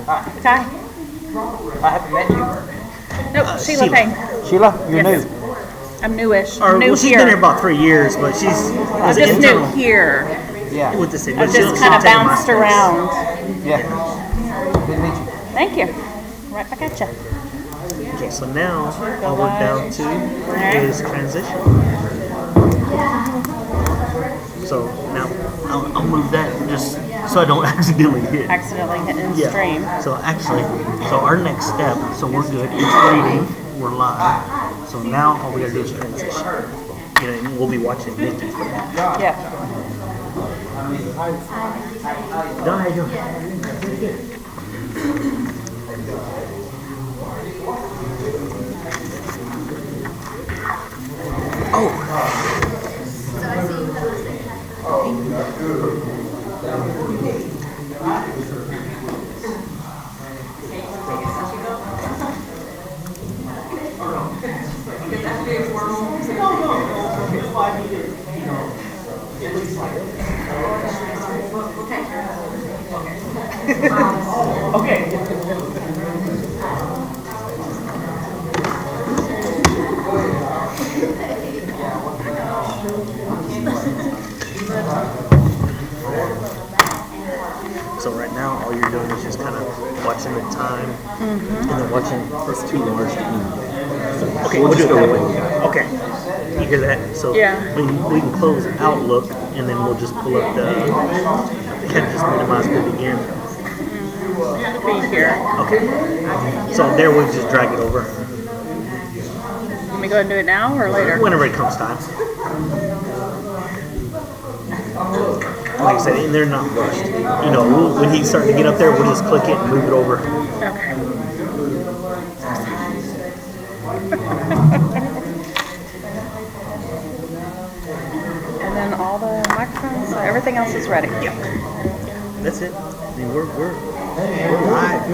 Ty. I haven't met you. Nope, Sheila Payne. Sheila, you're Yes. new. I'm newish. Or, New well, she's here. been here about 3 years, but she's I'm as an just new internal here. Yeah. with the city. I've just kind of bounced around. Yeah. Good to meet you. Thank you. Right back at you. Okay, so now all we're down to is transition. So now I'll move that just so I don't accidentally hit. Accidentally hitting stream. So actually, so our next step, so we're good. It's reading. We're live. So now all we gotta do is transition. You know, and we'll be watching Nikki for that. Yeah. No, how you doing? So right now, all you're doing is just kind of watching the time and then watching. It's too large to email. Okay, we'll do it that way. Okay, you hear that? So Yeah. we can close Outlook and then we'll just pull up the. Kind of just minimize it again. Should be here. Okay. So there we'll just drag it over. Let me go ahead and do it now or later? Whenever it comes time. Like I said, and they're not rushed. You know, when he's starting to get up there, we'll just click it and move it over. Okay. And then all the microphones, so everything else is ready. Yeah. That's it. I mean, we're live.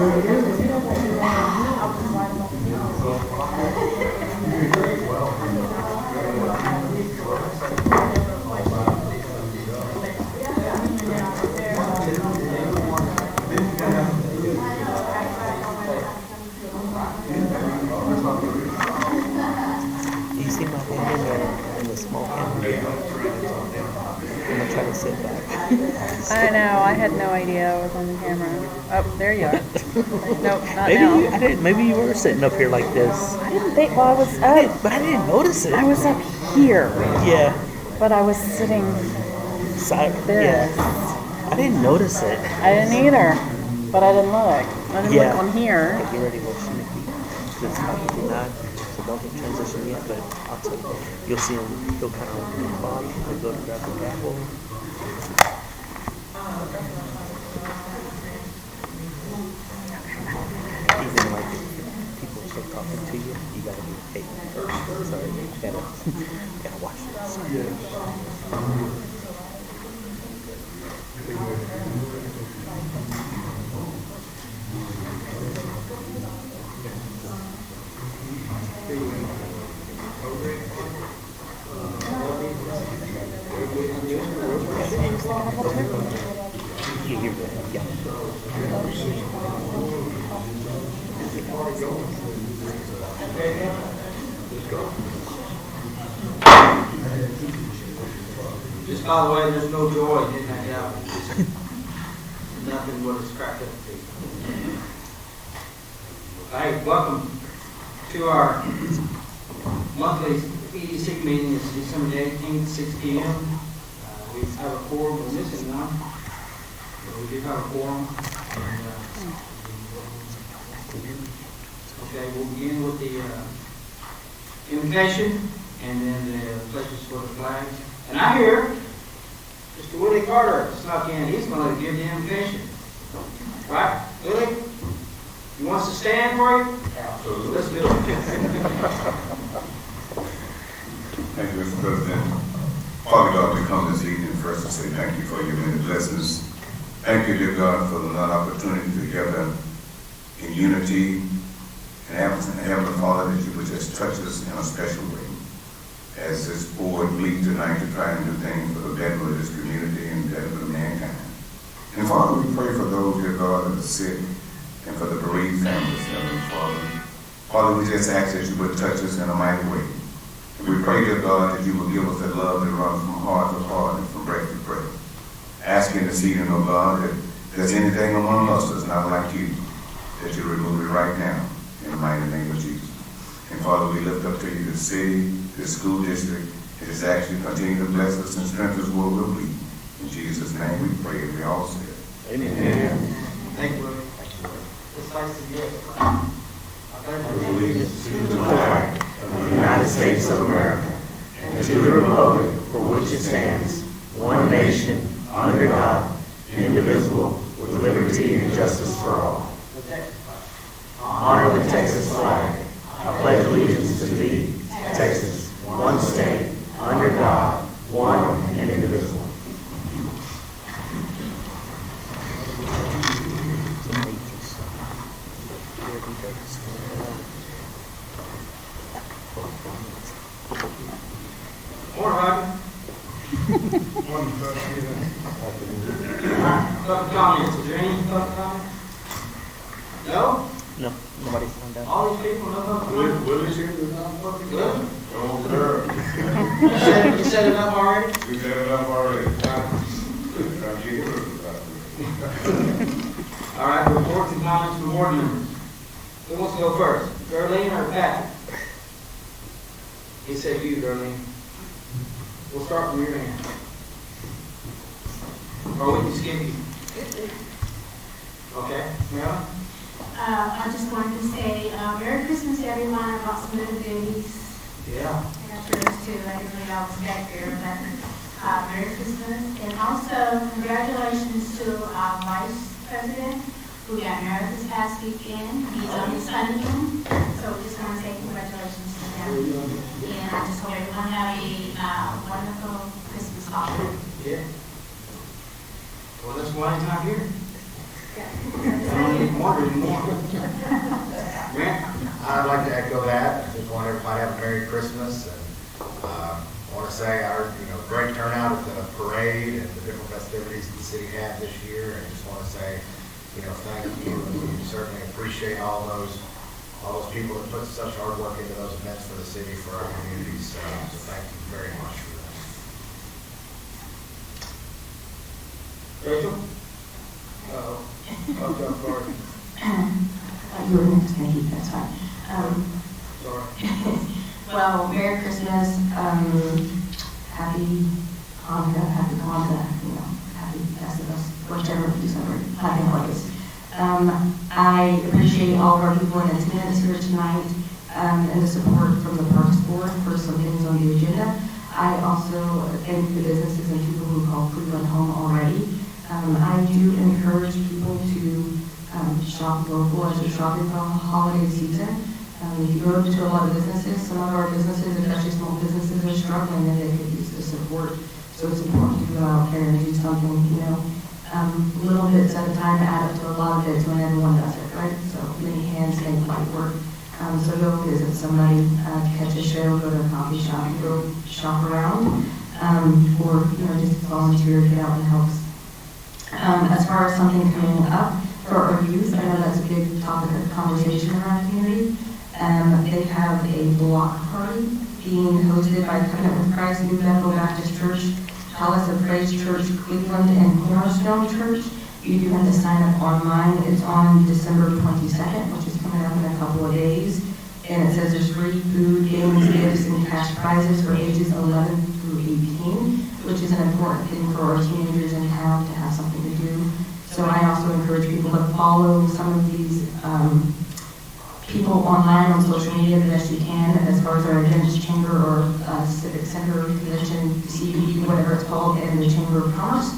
You see my hand in the small camera? I'm gonna try to sit back. I know, I had no idea I was on the camera. Oh, there you are. Nope, not Maybe now. I didn't. Maybe you were sitting up here like this. I didn't think, well, I was up. But I didn't notice it. I was up here, Yeah. but I was sitting this. I didn't notice it. I didn't either, but I didn't look. I didn't Yeah. look on here. Okay, get ready, motion Nikki. It's about 59, so don't hit transition yet, but I'll tell you. You'll see him, he'll kind of bump, he'll go to grab the gavel. Even like if people start talking to you, you gotta be patient first. Sorry, you gotta watch this. Yeah, you're good. Yeah. Just by the way, there's no joy in that gavel. Nothing but it's cracked up to. Hey, welcome to our monthly EDC meeting. It's December the 18th, 6 p.m. We have a quorum. We're missing one, but we do have a quorum. Okay, we'll begin with the invocation and then the pledges for the flag. And I hear Mr. Willie Carter snuck in. He's going to give the invocation. Right, Willie? You want us to stand for you? Absolutely. Let's do it. Thank you, Mr. President. Father God, we come this evening first to say thank you for your many blessings. Thank you, dear God, for the opportunity to gather in unity and Heavenly Father, that you would just touch us in a special way. As this board meets tonight to try and do things for the betterment of this community and the betterment of mankind. And Father, we pray for those, dear God, that are sick and for the bereaved families, Heavenly Father. Father, we just ask that you would touch us in a mighty way. And we pray, dear God, that you will give us that love that runs from heart to heart and from breath to breath. Asking this evening, oh God, that if there's anything among us that's not like you, that you remove it right now in the mighty name of Jesus. And Father, we lift up to you this city, this school district, and just ask you to continue to bless us and strengthen us where we'll be. In Jesus' name we pray, and we all say it. Amen. Thank you, Willie. It's nice to hear it. Allegiance to the flag of the United States of America and to the republic for which it stands, one nation, under God, indivisible, with liberty and justice for all. Honor the Texas flag. I pledge allegiance to thee, Texas, one state, under God, one and indivisible. Morning, Roger. Public comments, is there any public comments? No? No, nobody's signed up. All these people, no public comments? Willie's here, there's not public. Good? Oh, sir. You set it up already? We set it up already. All right, reports and comments from board members. Who wants to go first? Darlene or Patrick? He said you, Darlene. We'll start from your hand. Or we can skip you. Okay, Marilyn? I just wanted to say Merry Christmas to everyone. I brought some little goodies. Yeah. I got yours too. I didn't think I was back there, but Merry Christmas. And also, congratulations to our Vice President who got married this past weekend. He's on his honeymoon. So we just want to say congratulations to him. And I just hope everyone have a wonderful Christmas holiday. Yeah. Well, that's why he's not here. I don't need more anymore. Grant? I'd like to echo that. I just want everybody to have a Merry Christmas, and I want to say our great turnout at the parade and the different festivities that the city had this year, and just want to say thank you, and we certainly appreciate all those people that put such hard work into those events for the city, for our communities. So thank you very much for that. Rachel? Uh-oh. Okay, I'm sorry. You were next, thank you, that's fine. Sorry. Well, Merry Christmas, happy Hanukkah, happy happy Festivus, whichever December, happy holidays. I appreciate all of our people in attendance here tonight, and the support from the Parks Board for some things on the agenda. I also thank the businesses and people who called Cleveland home already. I do encourage people to shop local as you're shopping for the holiday season. If you go to a lot of businesses, some of our businesses, especially small businesses, are struggling and they could use the support. So it's important to go out there and do something, little bits at a time add up to a lot of bits when everyone does it, right? So many hands make light work. So go visit somebody, catch a show, go to a coffee shop, go shop around, or just volunteer, get out and help. As far as something coming up for our youth, I know that's a big topic of conversation around the community. They have a block party being hosted by Covenant with Christ, New Bethel Baptist Church, Palace of Praise Church, Cleveland, and Cornerstone Church. You do have to sign up online. It's on December 22nd, which is coming up in a couple of days. And it says there's free food, games, gifts, and cash prizes for ages 11 through 18, which is an important thing for our teenagers in town to have something to do. So I also encourage people to follow some of these people online on social media the best you can, as far as our Attendance Chamber or Civic Center Convention, CBD, whatever it's called, and the Chamber of Commerce,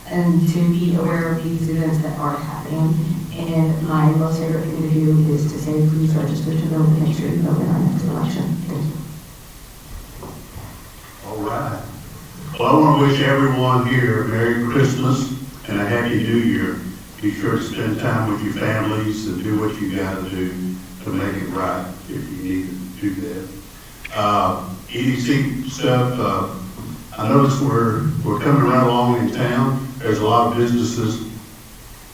and to be aware of these events that are happening. And my most favorite thing to do is to say, please register to vote, make sure you vote in our next election. Thank you. All right. Well, I want to wish everyone here a Merry Christmas and a Happy New Year. Be sure to spend time with your families and do what you got to do to make it right if you need to do that. EDC stuff, I noticed we're coming right along in town. There's a lot of businesses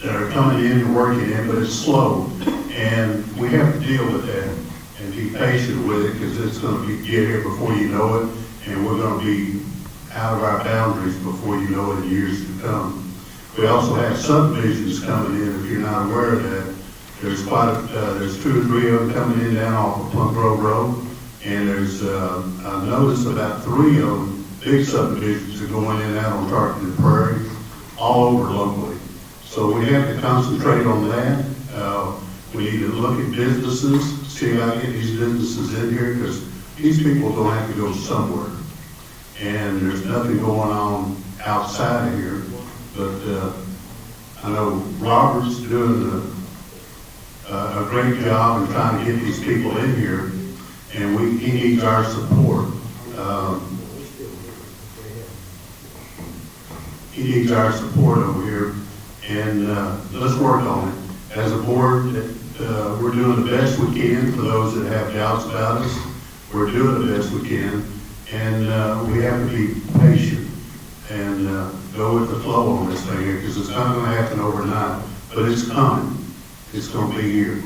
that are coming in and working in, but it's slow. And we have to deal with that and be patient with it, because it's gonna get here before you know it, and we're gonna be out of our boundaries before you know it in years to come. We also have subdivisions coming in, if you're not aware of that. There's there's 2 or 3 of them coming in down off of Plum Grove Road, and there's, I noticed about 3 of them, big subdivisions are going in and out on Tarleton Prairie, all over locally. So we have to concentrate on that. We need to look at businesses, see how to get these businesses in here, because these people don't have to go somewhere. And there's nothing going on outside of here, but I know Robert's doing a great job in trying to get these people in here, and he needs our support. He needs our support over here, and let's work on it. As a board, we're doing the best we can for those that have doubts about us. We're doing the best we can, and we have to be patient and go with the flow on this thing here, because it's not going to happen overnight, but it's coming. It's going to be here.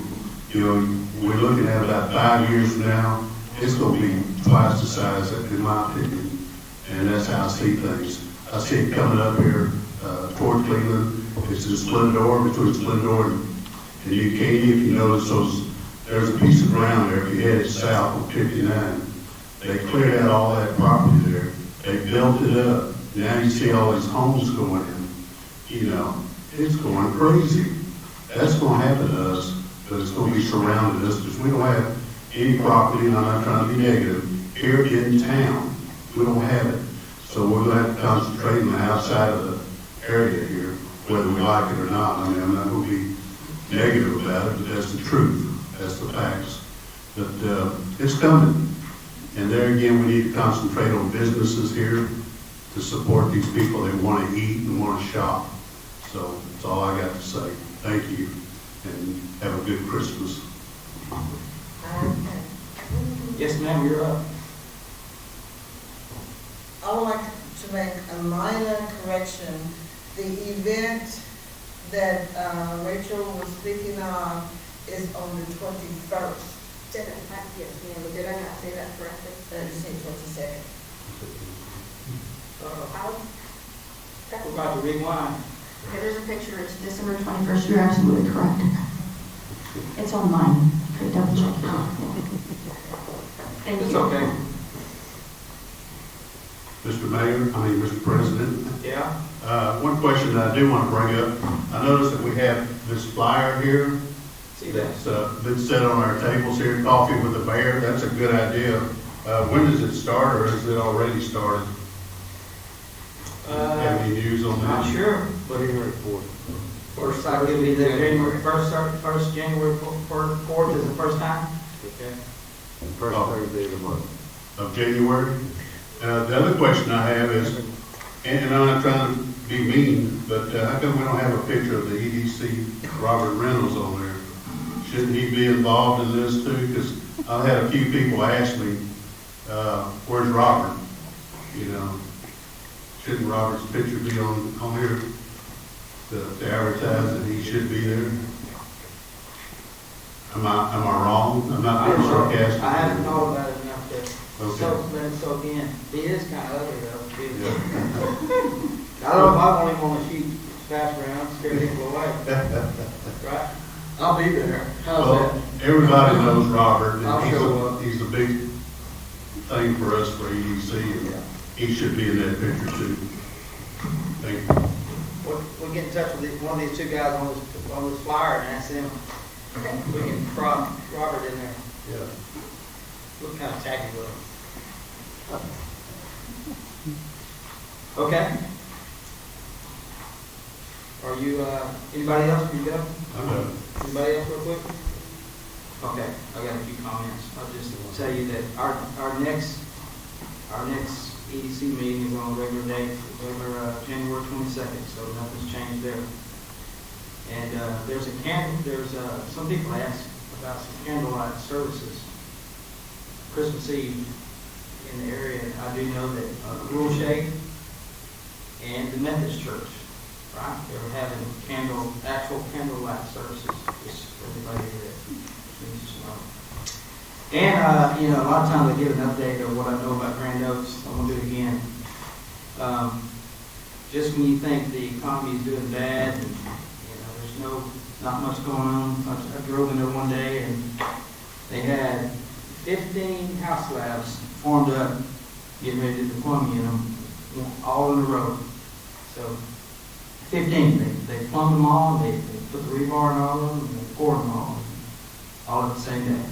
You know, we're looking at about 5 years from now, it's going to be twice the size, in my opinion, and that's how I see things. I see it coming up here toward Cleveland. It's in Splendor, between Splendor and Ucania. If you notice there's a piece of ground there. If you head south on 59, they cleared out all that property there. They built it up. Now you see all these homes going in. You know, it's going crazy. That's going to happen to us, but it's going to be surrounding us, because we don't have any property, and I'm not trying to be negative, here in town. We don't have it. So we're going to have to concentrate on the outside of the area here, whether we like it or not. I mean, I'm not going to be negative about it, but that's the truth. That's the facts. But it's coming. And there again, we need to concentrate on businesses here to support these people that want to eat and want to shop. So that's all I got to say. Thank you, and have a good Christmas. Yes, ma'am, you're up. I would like to make a minor correction. The event that Rachel was speaking of is on the 21st. Yes, ma'am, but did I not say that correctly? You said 22nd. We're about to rewind. Okay, there's a picture, it's December 21st, you're absolutely correct. It's online, okay, double check it out. Thank It's you. okay. Mr. President. Yeah? One question that I do want to bring up. I noticed that we have this flyer here. See that? It's been set on our tables here, Coffee with a Bear. That's a good idea. When does it start, or is it already started? Have any news on that? Not sure. January 4th. First, I'll give you the January 1st, January 4th is the first time. Okay. First Thursday of the month. Of January. The other question I have is, and I'm not trying to be mean, but how come we don't have a picture of the EDC Robert Reynolds on there? Shouldn't he be involved in this too? Because I've had a few people ask me, where's Robert? You know, shouldn't Robert's picture be on here to advertise that he should be there? Am I wrong? I'm not being sarcastic. I haven't thought about it enough to. Okay. So again, he is kind of ugly though. I don't know if I want him on the sheet, pass around, scare people away. Right? I'll be there. How's Well, that? everybody knows Robert, I'll show up. and he's a big thing for us for EDC, and he should be in that picture too. Thank you. We'll get in touch with one of these 2 guys on this flyer and ask them. We can prop Robert in there. Yeah. Look kind of tacky with him. Okay. Are you, anybody else? You go? I know. Anybody else real quick? Okay, I got a few comments. I'll just tell you that our next EDC meeting is on a regular date, January 22nd, so nothing's changed there. And there's some people ask about some candlelight services Christmas Eve in the area. I do know that Rural Shade and the Methodist Church right? They're having actual candlelight services, just for everybody that needs to know. And, a lot of times I give an update of what I know about Grand Oaks. I'm gonna do it again. Just when you think the economy is doing bad and, there's not much going on, I drove in there one day and they had 15 house slabs formed up, getting ready to do the plumbing in them, all in a row. So 15, they plumbed them all, they put the rebar in all of them, and they poured them all at the same day.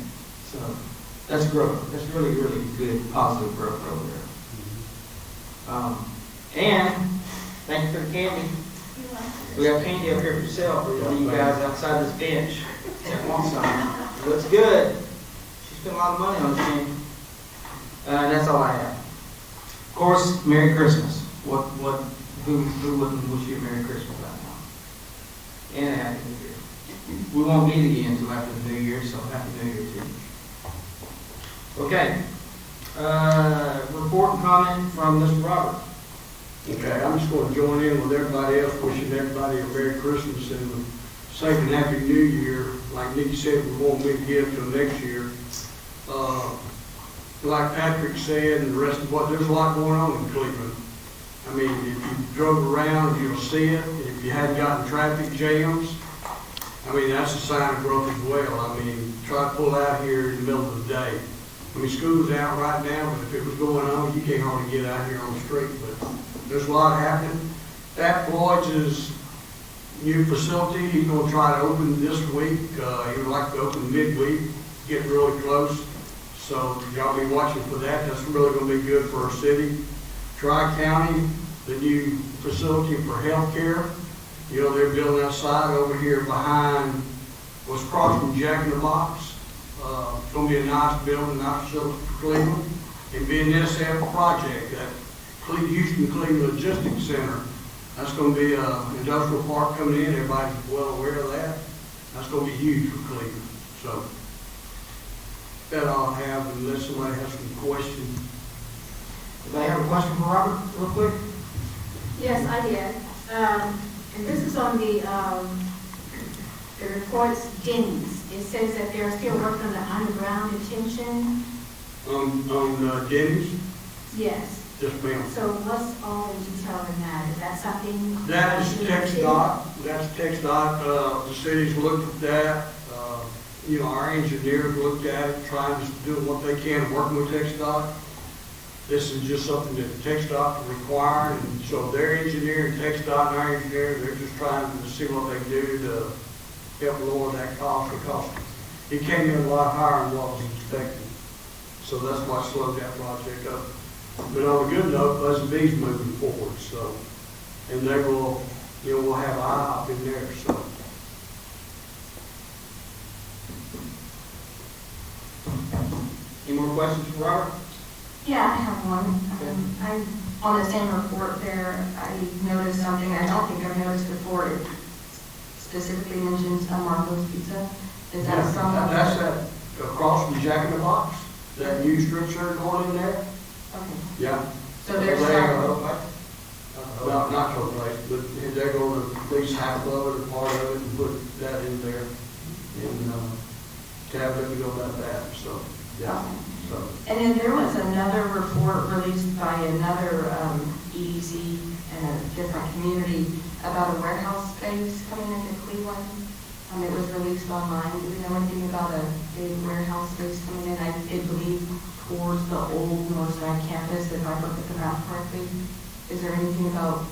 So that's growth. That's really, really good, positive growth over there. And thank you for the candy. We have candy up here for sale for you guys outside this bench. That wants some. It looks good. She spent a lot of money on this candy. That's all I have. Of course, Merry Christmas. Who wouldn't wish you a Merry Christmas right now? And a Happy New Year. We won't meet again until after the New Year, so Happy New Year to you. Okay. Report and comment from Mr. Robert. Okay, I'm just going to join in with everybody else, wishing everybody a Merry Christmas and a safe and Happy New Year. Like Nikki said, we won't meet again until next year. Like Patrick said, and the rest of there's a lot going on in Cleveland. I mean, if you drove around, you'll see it. If you hadn't gotten traffic jams, I mean, that's a sign of growth as well. I mean, try to pull out here in the middle of the day. I mean, school's out right now, but if it was going on, you can't hardly get out here on the street. But there's a lot happening. That Floyd's new facility, he's going to try to open this week. He would like to open midweek, get really close. So y'all be watching for that. That's really going to be good for our city. Tri-County, the new facility for healthcare. They're building outside over here behind what's across from Jack in the Box. It's going to be a nice building, nice facility for Cleveland. And being an SF project, that Houston Cleveland Logistics Center, that's going to be an industrial park coming in. Everybody's well aware of that. That's going to be huge for Cleveland. So that all I have, unless somebody has some questions. Anybody have a question for Robert, real quick? Yes, I did. And this is on the reports, Denny's. It says that they're still working on the underground detention. On Denny's? Yes. Yes, ma'am. So what's all the detail in that? Is that something? That is TxDOT. That's TxDOT. The city's looked at that. Our engineers looked at it, trying to do what they can, working with TxDOT. This is just something that TxDOT required, and so their engineer and TxDOT and our engineer, they're just trying to see what they do to help lower that cost, because it came in a lot higher than what was expected. So that's why it slowed that project up. But on a good note, Buzz B's moving forward, so, and they will, we'll have IHOP in there, so. Any more questions for Robert? Yeah, I have one. On the same report there, I noticed something I don't think I've noticed before. It specifically mentions Marco's Pizza. Is that from? That's that across from Jack in the Box, that new strip center going in there. Okay. Yeah. So there's not Coke Place, but they're going to lease half of it or part of it and put that in there and tab it and go about that. So, yeah. So. And then there was another report released by another EDC in a different community about a warehouse space coming into Cleveland. It was released online. Do we know anything about a big warehouse space coming in? I did believe towards the old Northside campus, if I looked at the map correctly. Is there anything about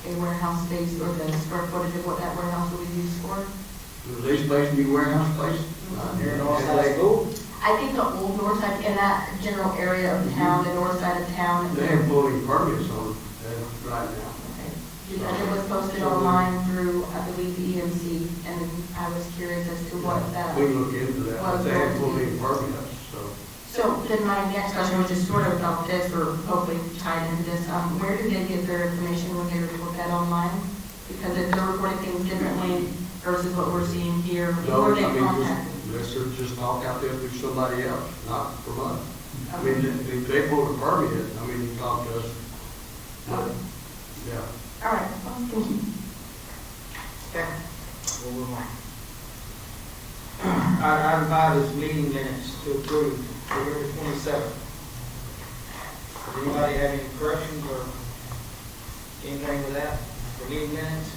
a warehouse space or the square footage of what that warehouse will be used for? Will this place be warehouse space? Here in Northside School? I think the old north side, in that general area of town, the north side of town. They have fully permits on it right now. Okay. Because it was posted online through, I believe, the EMC, and I was curious as to what that. We look into that, but they have fully permits, so. So then my next question was just sort of about this, or hopefully tied into this. Where do they get their information when they report that online? Because if they're reporting things differently versus what we're seeing here, who are they contacting? Unless they're just talk out there through somebody else, not from us. I mean, if they pull a permit, you talk to us. But, yeah. All right, well, thank you. Item 5 is meeting minutes to approve, November 27th. Does anybody have any corrections or anything with that for meeting minutes?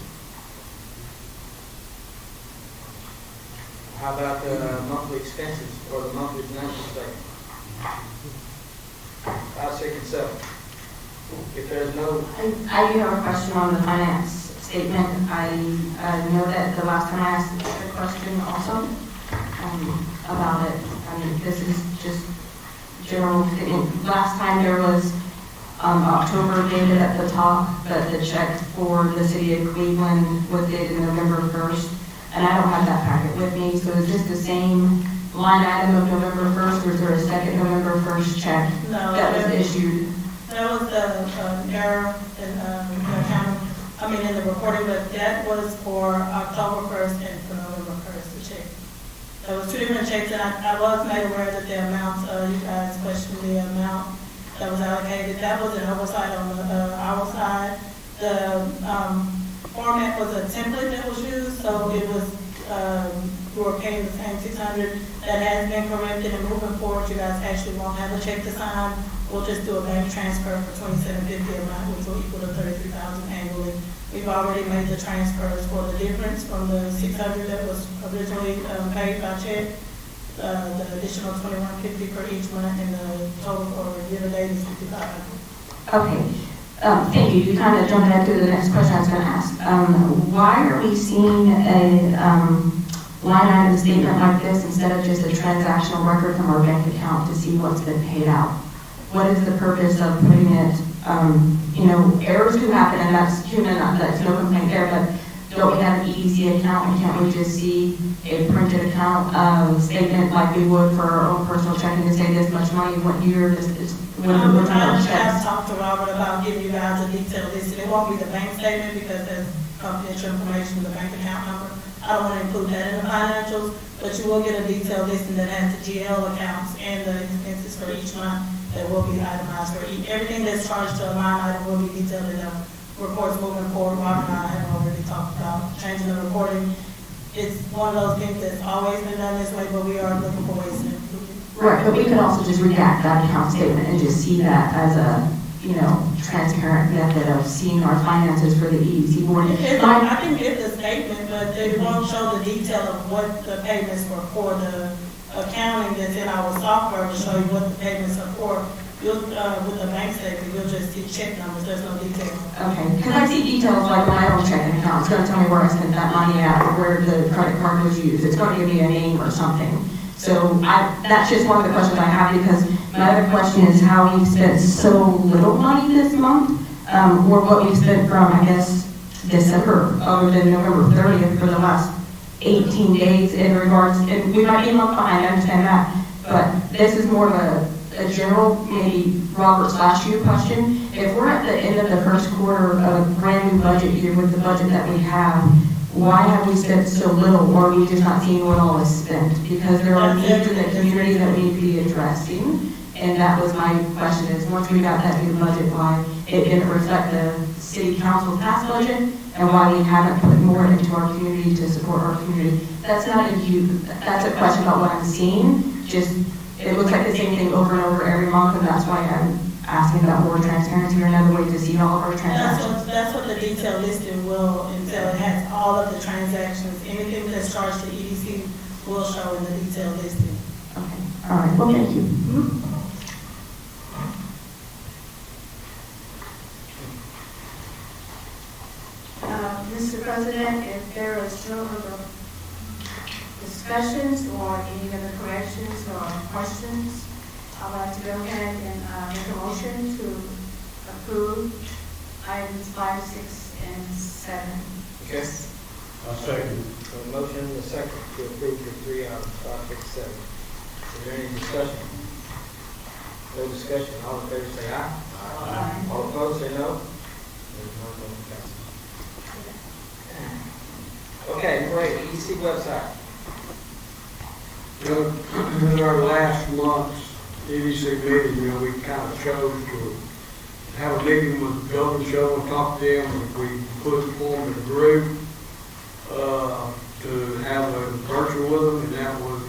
How about the monthly expenses or the monthly financial statement? 5, 6, and 7. If there's no, I do have a question on the finance statement. I know that the last time I asked the question also about it. I mean, this is just general. Last time there was October dated at the top, but the check for the city of Cleveland was dated November 1st. And I don't have that packet with me, so is this the same line item of November 1st, or is there a second November 1st check that was issued? That was an error in the accounting, in the reporting, but that was for October 1st and for November 1st, the check. There was two different checks, and I was made aware that the amounts, you guys questioned the amount that was allocated. That was an oversight on our side. The format was a template that was used, so it was, we were paying the same 600. That has been corrected, and moving forward, you guys actually won't have a check to sign. We'll just do a bank transfer for $27.50 amount, which will equal to $33,000 annually. We've already made the transfers for the difference from the 600 that was originally paid by check. The additional $21.50 for each month, and the total for year-to-date is $5,500. Okay. Thank you. You kind of jumped ahead to the next question I was going to ask. Why are we seeing a line item statement like this instead of just a transactional record from our bank account to see what's been paid out? What is the purpose of putting it, errors do happen, and that's human, that's no complaint there, but don't we have an EDC account, and can't we just see a printed account statement like we would for our own personal checking to say this much money, what year, this is, I have talked to Robert about giving you guys a detailed list. It won't be the bank statement because that's confidential information, the bank account number. I don't want to include that in the financials, but you will get a detailed listing that has the GL accounts and the expenses for each month that will be itemized for each. Everything that's charged to a line item will be detailed in the reports moving forward. Robert and I have already talked about changing the reporting. It's one of those things that's always been done this way, but we are looking for ways to improve it. Right, but we could also just redact that account statement and just see that as a, transparent method of seeing our finances for the EDC board. I can get the statement, but it won't show the detail of what the payments were for. The accounting that's in our software will show you what the payments are for. With the bank statement, you'll just see check numbers. There's no detail. Okay, because I see details like my own checking account. It's going to tell me where I spent that money at or where the credit card was used. It's going to give me a name or something. So that's just one of the questions I have, because my other question is how we spent so little money this month, or what we spent from, I guess, December, other than November 30th for the last 18 days in regards, and we might be a month behind, I understand that, but this is more of a general, maybe Robert/you question. If we're at the end of the first quarter of a brand new budget year with the budget that we have, why have we spent so little, or are we just not seeing what all is spent? Because there are needs in the community that we need to be addressing, and that was my question, is once we got that new budget, why it didn't reflect the city council's past budget, and why we haven't put more into our community to support our community. That's not that's a question about what I'm seeing, just, it looks like the same thing over and over every month, and that's why I'm asking about more transparency or another way to see all of our transactions. That's what the detailed listing will entail. It has all of the transactions. Anything that's charged to EDC will show in the detailed listing. Okay. All right. Well, thank you. Mr. President, if there is no other discussions or any other corrections or questions, I'd like to go ahead and make a motion to approve items 5, 6, and 7. Okay. I'll second. So a motion and a second to approve the 3 items, 5, 6, 7. Is there any discussion? No discussion. All in favor say aye. Aye. All opposed say no. There's no vote passes. Okay, great. EDC website. In our last month's EDC meeting, we kind of chose to have a meeting with the building show and talk to them. We formed a group to have a virtual with them, and that was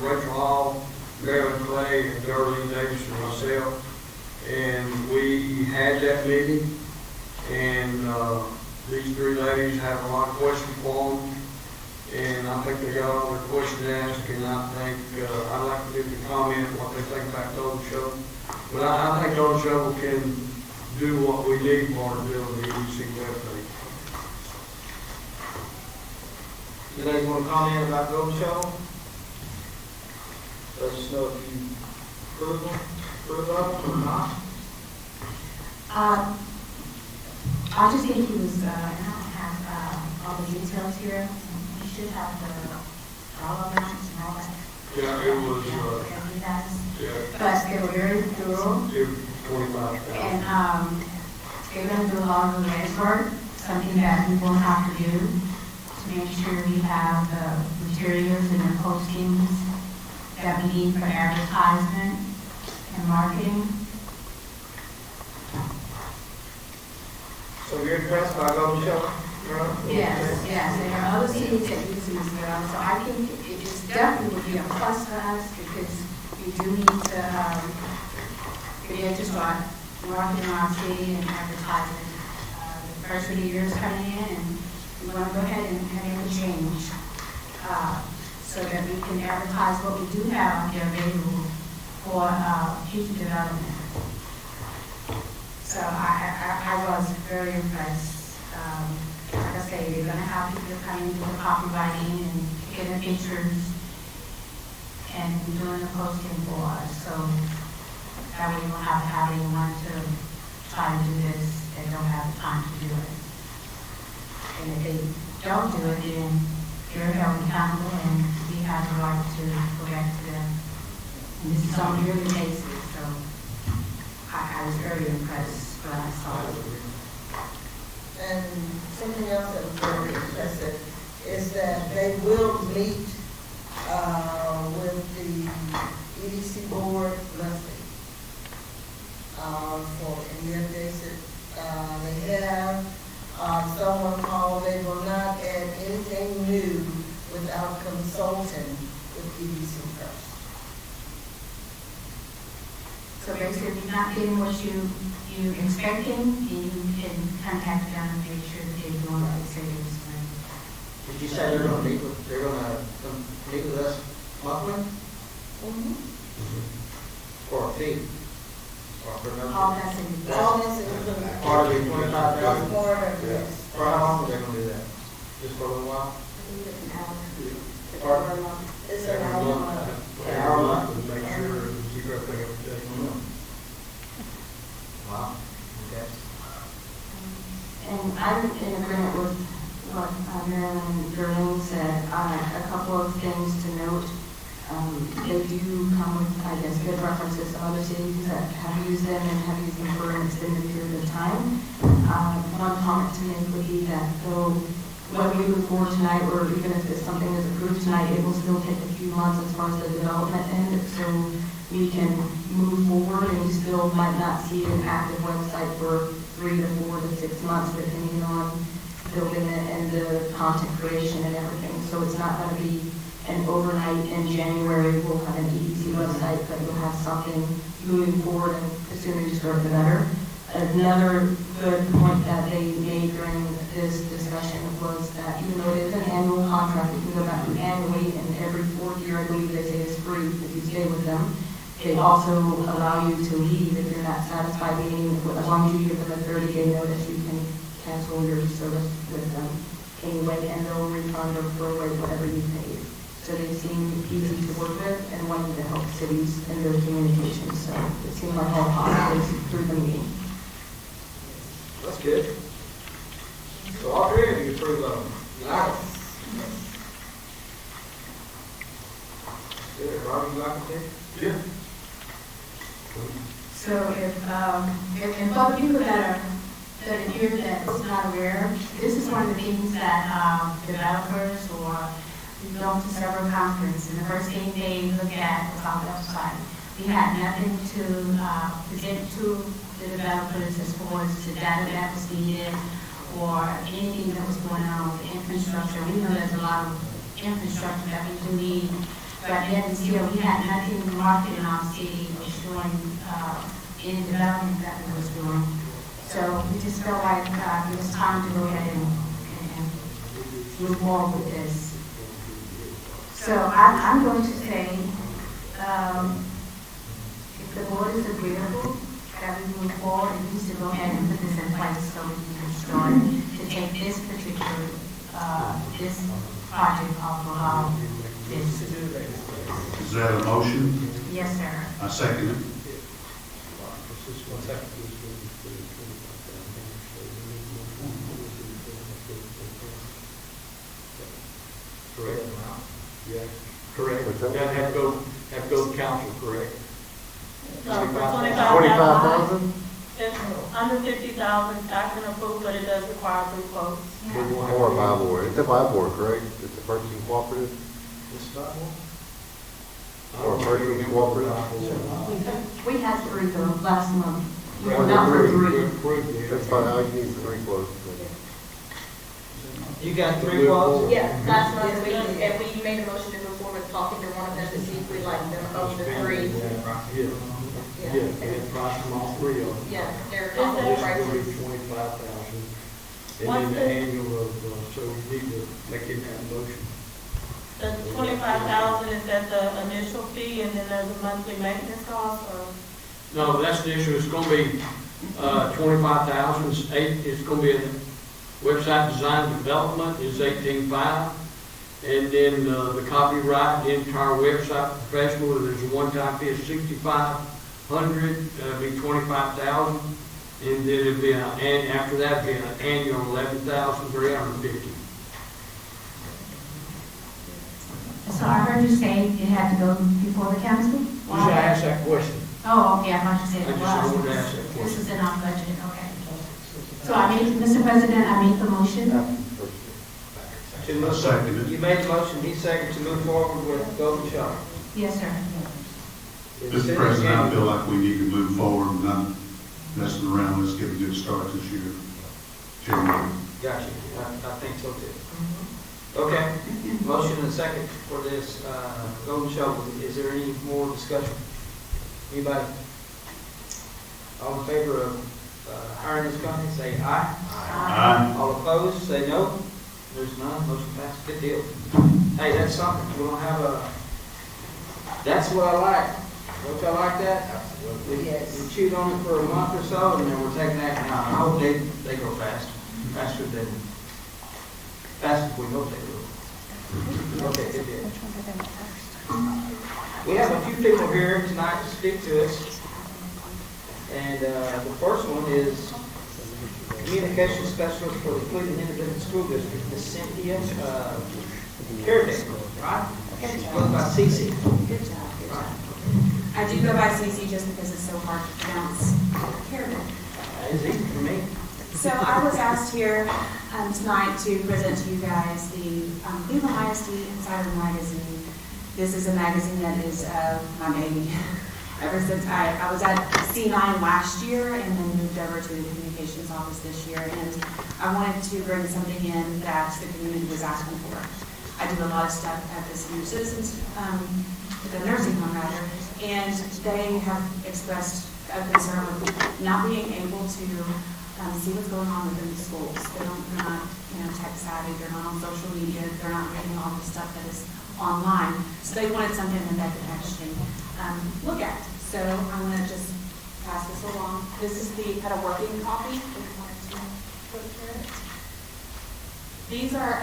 these three ladies have a lot of questions for them, and I think they got all their questions asked, and I think, I'd like to get the comment what they think about Golden Shovel. But I think Golden Shovel can do what we need for to build the EDC webpage. You guys want to comment about Golden Shovel? Let us know if you approve of them or not. I just think he was, I don't have all the details here. You should have the dollar amounts and all that. Yeah, it was, And he has, yeah, but they were very thorough. it was 25,000. And they're going to do a lot of the legwork, something that we won't have to do, to make sure we have the materials and the postings that we need for advertisement and marketing. So you're impressed by Golden Shovel? Yes, and there are other cities that use them as well, so I think it just definitely would be a plus for us, because we do need to, be able to start marketing our city and advertising. The first of the year is coming in, and we want to go ahead and make a change, so that we can advertise what we do have here available for, future development. So I was very impressed. Like I say, they're gonna have people coming to the copywriting and getting pictures and doing the posting for us. So that way we won't have to have anyone to try to do this and don't have the time to do it. And if they don't do it, then they're held accountable and we have the right to correct them. And this is on a yearly basis, so I was very impressed when I saw it. And something else that was very impressive is that they will meet with the EDC board monthly for any updates that they have. Someone called, they will not add anything new without consulting with EDC first. So basically, if you're not getting what you're expecting, then you can contact them and make sure that they're doing what they say they're doing. Did you say they're gonna meet with us monthly? For a fee? Or for nothing? All that's in the All this is Part of the 25,000? part of this. For how long are they gonna do that? Just for a little while? Pardon? It's an hour. An hour a month? To make sure and keep everything up to date. Wow, okay. And I'm in agreement with what Marilyn Gerling said. A couple of things to note. They do come with, I guess, good references to other cities that have used them and have used them for an extended period of time. One comment to make would be that though whether we move forward tonight or even if it's something that's approved tonight, it will still take a few months as far as the development end. So we can move forward and we still might not see an active website for 3 to 4 to 6 months, depending on building it and the content creation and everything. So it's not going to be an overnight in January, we'll have an EDC website, but we'll have something moving forward, and the sooner you start, the better. Another good point that they made during this discussion was that even though it is an annual contract, you can go back to annually, and every 4th year, I believe they say is free if you stay with them. They also allow you to leave if you're not satisfied, meaning as long as you give them a 30-day notice, you can cancel your service with them anyway, and they'll refund or throw away whatever you paid. So they seem easy to work with and wanting to help cities in their communications. So it seemed like all positives through the meeting. That's good. So all three of you approve of them? Nice. Good, Robbie, you like it too? Yeah. So if other people that are here that's not aware, this is one of the things that developers or we go to several conferences, and the first thing they look at was our website. We had nothing to present to the developers as far as the data that was needed or anything that was going on with the infrastructure. We know there's a lot of infrastructure that we do need, but yet and still we had nothing marketed in our city or showing any development that we was doing. So we just felt like it was time to go ahead and move forward with this. So I'm going to say, if the board is agreeable, that we move forward and just to go ahead and put this in place so we can start to take this particular, this project off of our list. Is that a motion? Yes, sir. I second it. Correct. Yeah, correct. That have to go to council, correct? No, for $25,000? It's under 50,000, I can approve, but it does require 3 quotes. Or a buy board. It's a buy board, correct? It's a purchasing cooperative? Or a purchasing cooperative? We had 3 though last month. We Yeah, were not for 3. That's fine, all you need is 3 quotes. You got 3 quotes? Yeah, last month, we made a motion to move forward, talking to one of them to see if we like them of the 3. Yeah, and price them all 3 of them. Yeah, they're This comparable will be prices. 25,000. And then the annual of, so you need to make it that motion. The 25,000 is at the initial fee, and then there's a monthly maintenance cost, or? No, that's the issue. It's gonna be, 25,000, it's gonna be a website design development is 18.5. And then, the copyright, the entire website professional, there's a one-time fee of 6,500, be 25,000. And then it'd be, and after that, it'd be an annual 11,350. So I heard you say it had to go before the council? You should ask that question. Oh, okay, I thought you said I it just wanted to was. ask that This question. is in our budget, okay. So I made, Mr. President, I made the motion. To move Second. forward. You made the motion, he seconded to move forward with Golden Shot. Yes, sir. Mr. President, I feel like we need to move forward and not messing around. Let's get a good start this year. Chairman. Gotcha, I think so too. Okay, motion and second for this, Golden Shovel. Is there any more discussion? Anybody? All in favor of hiring this company, say aye. Aye. All opposed, say no. There's none, motion passed, good deal. Hey, that's something, we're gonna have that's what I like. Don't y'all like that? We chewed on it for a month or so, and then we're taking action now. I hope they go fast, faster as we hope they will. Okay, good deal. We have a few people here tonight to speak to us. And the first one is Communication Specialist for the Cleveland Independent School District, Ms. Cynthia Caretaker, right? She goes by CC. Good job, good job. I do go by CC just because it's so hard to pronounce Caretaker. That is easy for me. So I was asked here tonight to present to you guys the Cleveland ISD Insider Magazine. This is a magazine that is my baby. Ever since I was at C9 last year and then moved over to the communications office this year, and I wanted to bring something in that the community was asking for. I do a lot of stuff at the senior citizens, the nursing home rather, and they have expressed a concern with not being able to see what's going on within the schools. They're not, tech savvy. They're not on social media. They're not reading all the stuff that is online. So they wanted something that they could actually look at. So I'm going to just pass this along. This is the kind of working copy. These are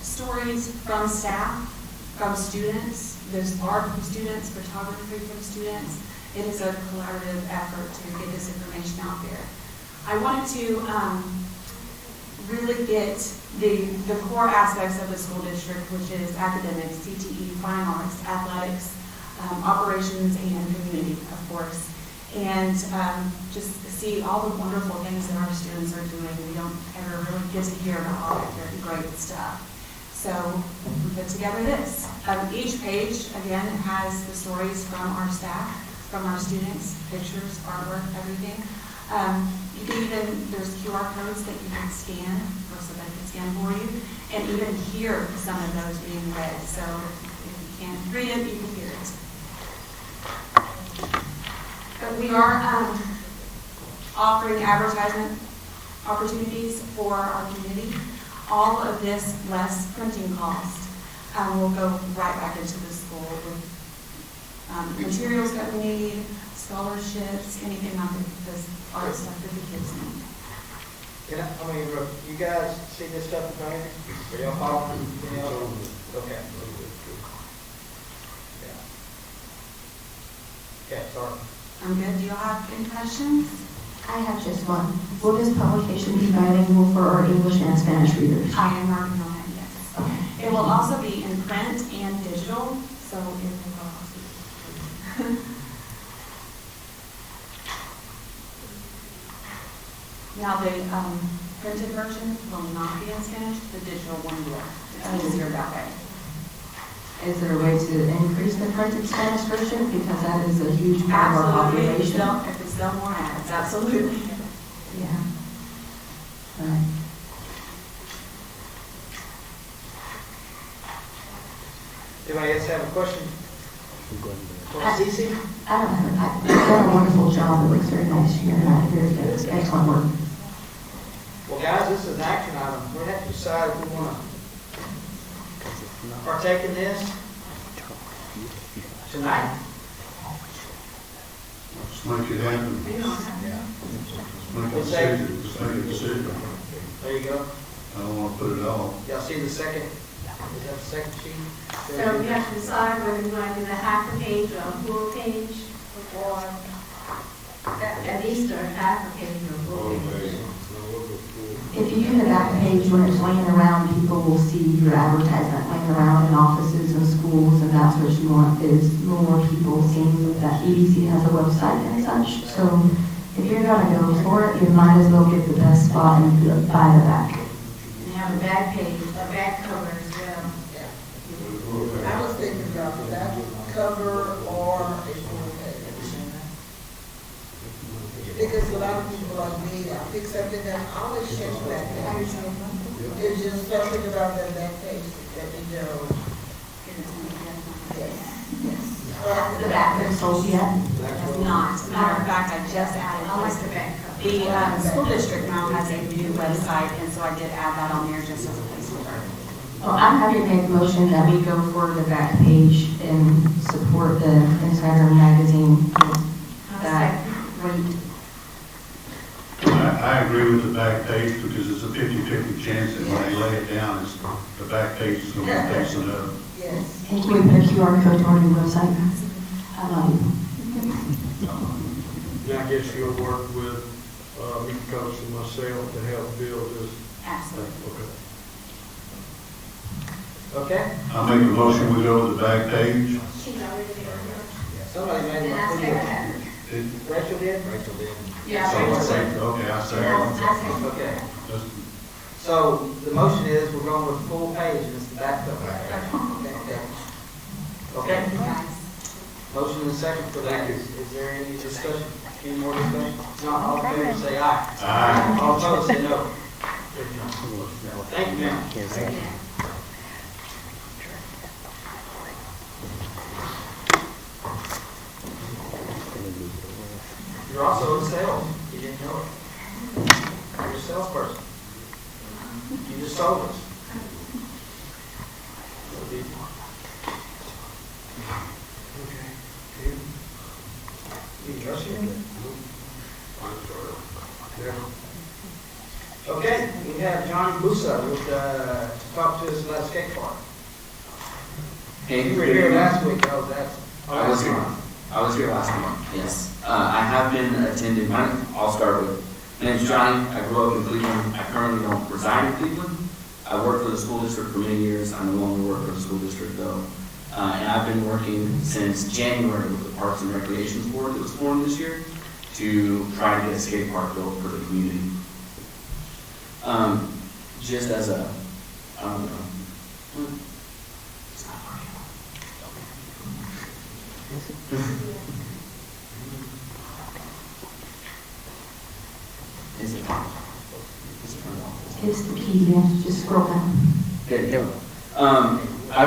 stories from staff, from students. There's art from students, photography from students. It is a collaborative effort to get this information out there. I wanted to really get the core aspects of the school district, which is academics, CTE, fine arts, athletics, operations, and community, of course. And just see all the wonderful things that our students are doing. We don't ever really get to hear about all that great stuff. So we put together this. Each page, again, has the stories from our staff, from our students, pictures, artwork, everything. You can even, there's QR codes that you can scan, or so they can scan for you, and even hear some of those being read. So if you can't read it, you can hear it. But we are offering advertisement opportunities for our community. All of this less printing cost will go right back into the school with materials that we need, scholarships, anything like this art stuff that the kids need. You guys see this stuff in front of you? Are y'all following? Okay. Okay, sorry. I'm good. Do y'all have any questions? I have just one. Will this publication be bilingual for our English and Spanish readers? I am working on that, yes. It will also be in print and digital, so it will also. Now, the printed version will not be in Spanish, the digital one will. It's easier that way. Is there a way to increase the printed Spanish version? Because that is a huge part of our Absolutely, population. if it's no more ads, absolutely. Yeah. Right. Anybody else have a question? For Cece? I don't have it. You've done a wonderful job. It looks very nice. You're not very good. It's excellent work. Well, guys, this is an action item. We have to decide if we want to partake in this tonight. Just make it happen. Just make a decision. Just make a decision. There you go. I don't want to put it off. Y'all see the second? Is that the second sheet? So we have to decide whether we want to do the half a page or a full page, or at least a half a page or a full page. If you do the back page when it's laying around, people will see your advertisement laying around in offices and schools, and that's what you want, is more people seeing that EDC has a website and such. So if you're gonna go for it, you might as well get the best spot and buy the back. And have a back page, a back cover as well. I was thinking about that cover or a full page. Because a lot of people like me, I pick something that I always change that page. It's just something about that back page that we do. Yes, yes. The back been sold yet? It's not. As a matter of fact, I just added. I like the back cover. The school district now has a new website, and so I did add that on there just as a placeholder. Well, I'm happy to make a motion that we go for the back page and support the Insider magazine with that rate. I agree with the back page because it's a 50-50 chance that when they lay it down, the back page is going to be facing up. Yes. And can we put a QR code to our new website? I love you. And I guess you'll work with Mika Coach and myself to help build this. Absolutely. Okay. Okay? I make a motion, we go to the back page. She's already there. Somebody made And I one. second. Rachel did? Rachel did. Yeah. Okay, I second. Okay. So the motion is we're going with full page and it's the back cover. Okay? Thank you, guys. Motion and second for that. Is there any discussion? Any more discussion? If not, all in favor say aye. Aye. All opposed say no. Thank you, ma'am. You're also in sales. You didn't know it. You're a salesperson. You just sold us. Okay, we have Johnny Busa to talk to us about skate park. Hey, You were here last week, I was asking. I was here last month, yes. I have been attending, I'll start with, my name's Johnny, I grew up in Cleveland, I currently don't reside in Cleveland. I worked for the school district for many years, I no longer work for the school district though. And I've been working since January with the Parks and Recreation Board that was formed this year to try to get a skate park built for the community. Just as a, I don't know. It's not working. Is it turned off? It's the key, yeah, just scroll down. There we go. I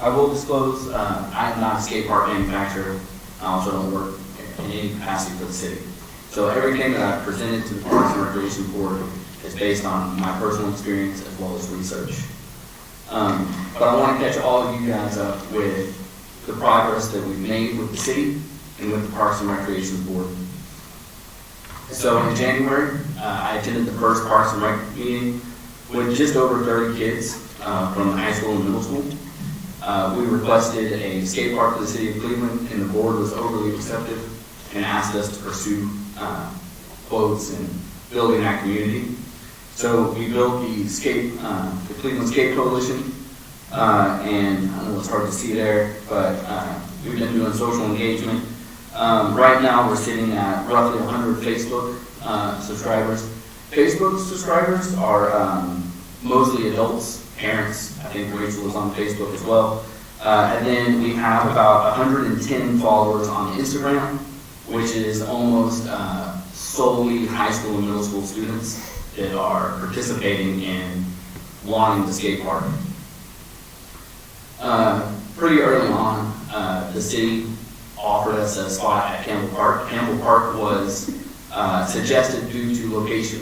will disclose, I am not a skate park manufacturer. I also don't work in any capacity for the city. So everything that I've presented to the Parks and Recreation Board is based on my personal experience as well as research. But I want to catch all of you guys up with the progress that we've made with the city and with the Parks and Recreation Board. So in January, I attended the first Parks and Rec meeting with just over 30 kids from high school and middle school. We requested a skate park for the city of Cleveland, and the board was overly receptive and asked us to pursue quotes and building that community. So we built the Cleveland Skate Coalition, and I know it's hard to see there, but we've been doing social engagement. Right now we're sitting at roughly 100 Facebook subscribers. Facebook subscribers are mostly adults, parents. I think Rachel is on Facebook as well. And then we have about 110 followers on Instagram, which is almost solely high school and middle school students that are participating in wanting the skate park. Pretty early on, the city offered us a spot at Campbell Park. Campbell Park was suggested due to location.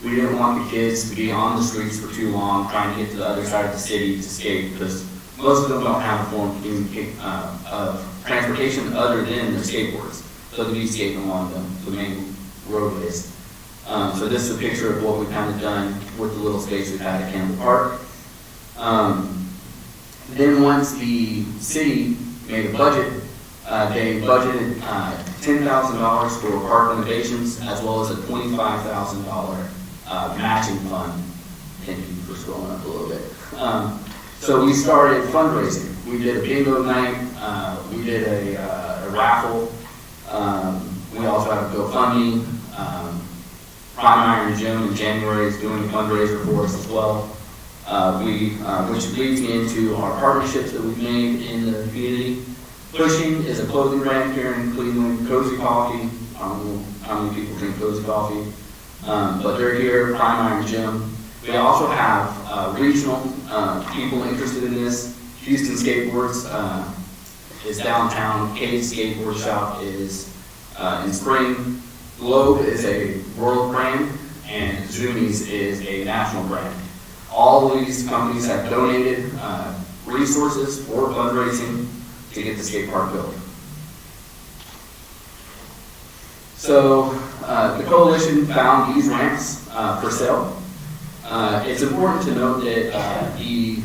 We didn't want the kids to be on the streets for too long trying to get to the other side of the city to skate, because most of them don't have a form of transportation other than their skateboards. So they be skating along the main roadways. So this is a picture of what we've kind of done with the little space we've had at Campbell Park. Then once the city made a budget, they budgeted $10,000 for park renovations as well as a $25,000 matching fund. Thank you for scrolling up a little bit. So we started fundraising. We did a bingo night. We did a raffle. We also have a GoFundMe. Prime Iron Gym in January is doing a fundraiser for us as well. Which leads me into our partnerships that we've made in the community. Pushing is a clothing brand here in Cleveland. Cozy Coffee. I don't know how many people drink Cozy Coffee, but they're here. Prime Iron Gym. We also have regional people interested in this. Houston Skateboards is downtown. Katie's Skateboard Shop is in Spring. Globe is a world brand, and Zoomies is a national brand. All of these companies have donated resources for fundraising to get the skate park built. So the coalition found these ramps for sale. It's important to note that the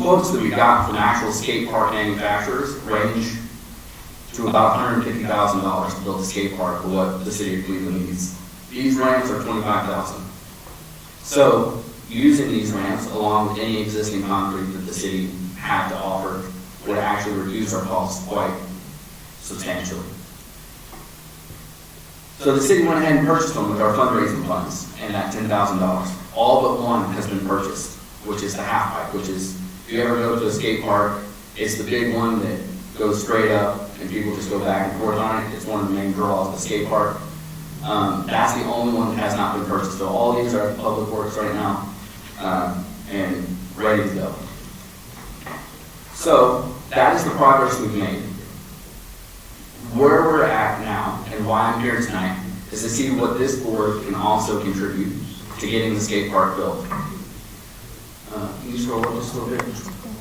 quotes that we got from actual skate park manufacturers range to about $150,000 to build a skate park for what the city of Cleveland needs. These ramps are $25,000. So using these ramps along with any existing concrete that the city had to offer would actually reduce our costs quite substantially. So the city went ahead and purchased them with our fundraising funds and that $10,000. All but one has been purchased, which is the half pipe, which is, if you ever go to a skate park, it's the big one that goes straight up and people just go back and forth on it. It's one of the main draws of the skate park. That's the only one that has not been purchased. So all these are at Public Works right now and ready to go. So that is the progress we've made. Where we're at now and why I'm here tonight is to see what this board can also contribute to getting the skate park built. Can you scroll up just a little bit?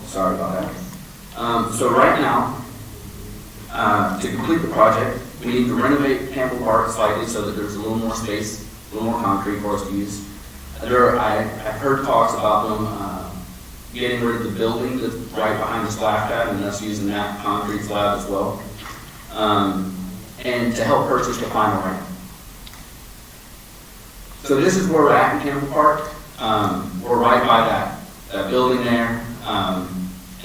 Sorry about that. So right now, to complete the project, we need to renovate Campbell Park slightly so that there's a little more space, a little more concrete for us to use. I've heard talks about them getting rid of the building that's right behind the splash pad and us using that concrete slab as well. And to help purchase the final ramp. So this is where we're at in Campbell Park. We're right by that building there.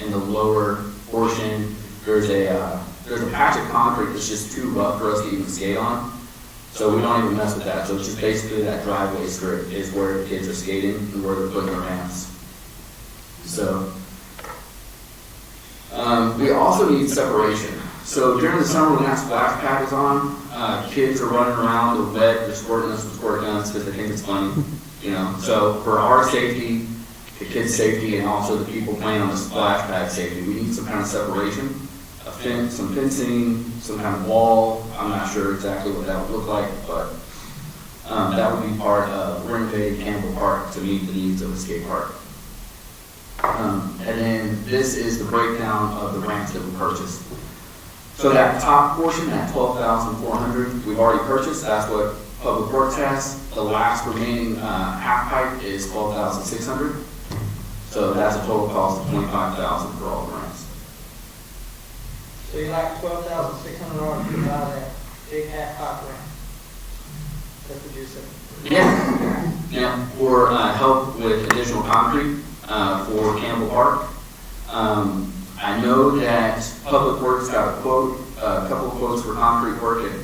In the lower portion, there's a patch of concrete that's just too rough for us to even skate on. So we don't even mess with that. So it's just basically that driveway strip is where the kids are skating and where they're putting their ramps. So we also need separation. So during the summer when that splash pad is on, kids are running around, they're wet, they're squirting us with squirt guns because they think it's funny, So for our safety, the kids' safety, and also the people playing on the splash pad safety, we need some kind of separation. a fence, some fencing, some kind of wall. I'm not sure exactly what that would look like, but that would be part of renovating Campbell Park to meet the needs of the skate park. And then this is the breakdown of the ramps that we purchased. So that top portion, that 12,400, we've already purchased. That's what Public Works has. The last remaining half pipe is 12,600. So that's a total cost of 25,000 for all the ramps. So you like $12,600 to buy that big half pipe ramp? That's what you said? Yeah. Yeah. Or help with additional concrete for Campbell Park. I know that Public Works got a quote, a couple of quotes for concrete work at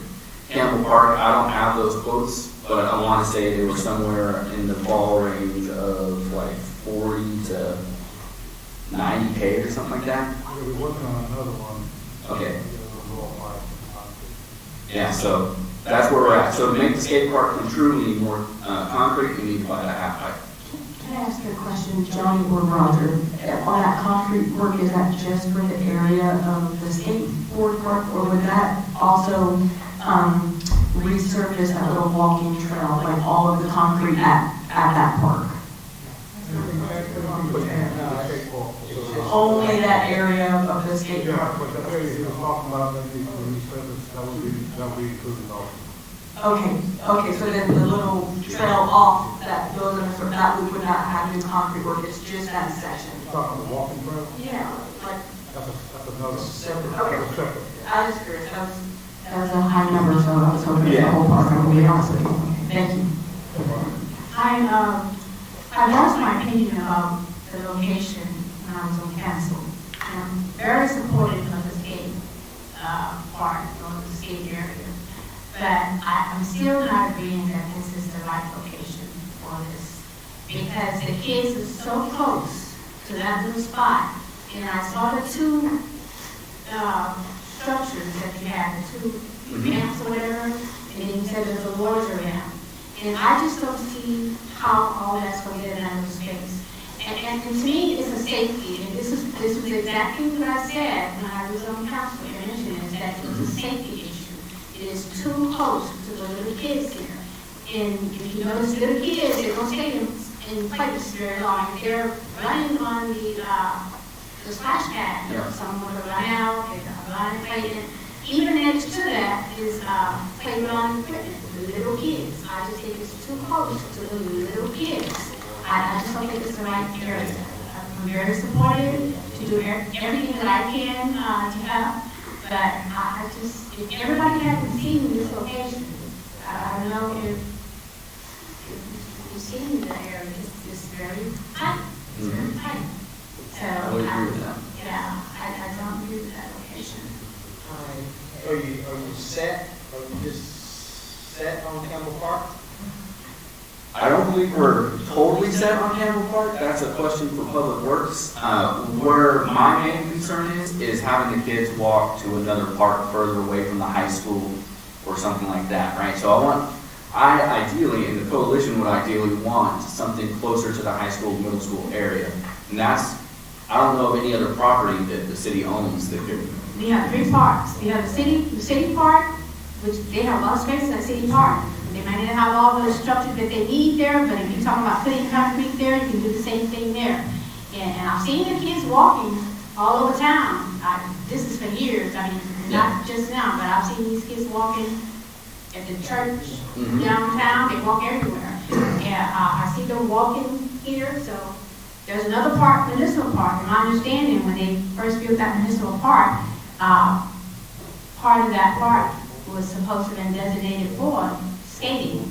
Campbell Park. I don't have those quotes, but I want to say they were somewhere in the ball range of like 40 to 90K or something like that. We're working on another one. Okay. Yeah, so that's where we're at. So to make the skate park come true, we need more concrete. We need to buy that half pipe. Can I ask you a question, Johnny or Roger? On that concrete work, is that just for the area of the skateboard park, or would that also resurface that little walking trail, like all of the concrete at that park? Only that area of the skate park? Yeah, but the area he was talking about, that would be included also. Okay, so then the little trail off that goes in, that we would not have to do concrete work, it's just that section? Talking about walking trail? Yeah, like. That's another. Separate. That's separate. I was curious, that was a high number, so I was hoping the whole park, I'm gonna be honest with you. Thank you. I lost my opinion about the location when I was on council. I'm very supportive of the skate park, or the skate area. But I'm still not agreeing that this is the right location for this. Because the kids are so close to that little spot. And I saw the two structures that you had, the two ramps or whatever, and then you said there's a larger ramp. And I just don't see how all that's going to get in the space. And to me, it's a safety. And this was exactly what I said when I was on council. I mentioned is that it's a safety issue. It is too close to the little kids here. And if you notice little kids, they don't stay in place very long. They're running on the splash pad. Yeah. Some will run out, they run and play. And even next to that is playground equipment for the little kids. I just think it's too close to the little kids. I just don't think it's the right area. I'm very supportive to do everything that I can to help. But I just, if everybody hasn't seen this location, I don't know if you've seen the area. It's very tight. It's very tight. So, I would agree with that. Yeah, I don't agree with that location. Are you set? Are you just set on Campbell Park? I don't believe we're totally set on Campbell Park. That's a question for Public Works. Where my main concern is having the kids walk to another park further away from the high school or something like that, right? So I ideally, and the coalition would ideally want something closer to the high school, middle school area. And that's, I don't know of any other property that the city owns that could. We have 3 parks. We have the city park, which they have a lot of space in that city park. They might not have all the structure that they need there, but if you're talking about putting concrete there, you can do the same thing there. And I've seen the kids walking all over town. This is for years. I mean, not just now, but I've seen these kids walking at the church, downtown. They walk everywhere. And I see them walking here. So there's another park, municipal park. And my understanding, when they first built that municipal park, part of that park was supposed to have been designated for skating.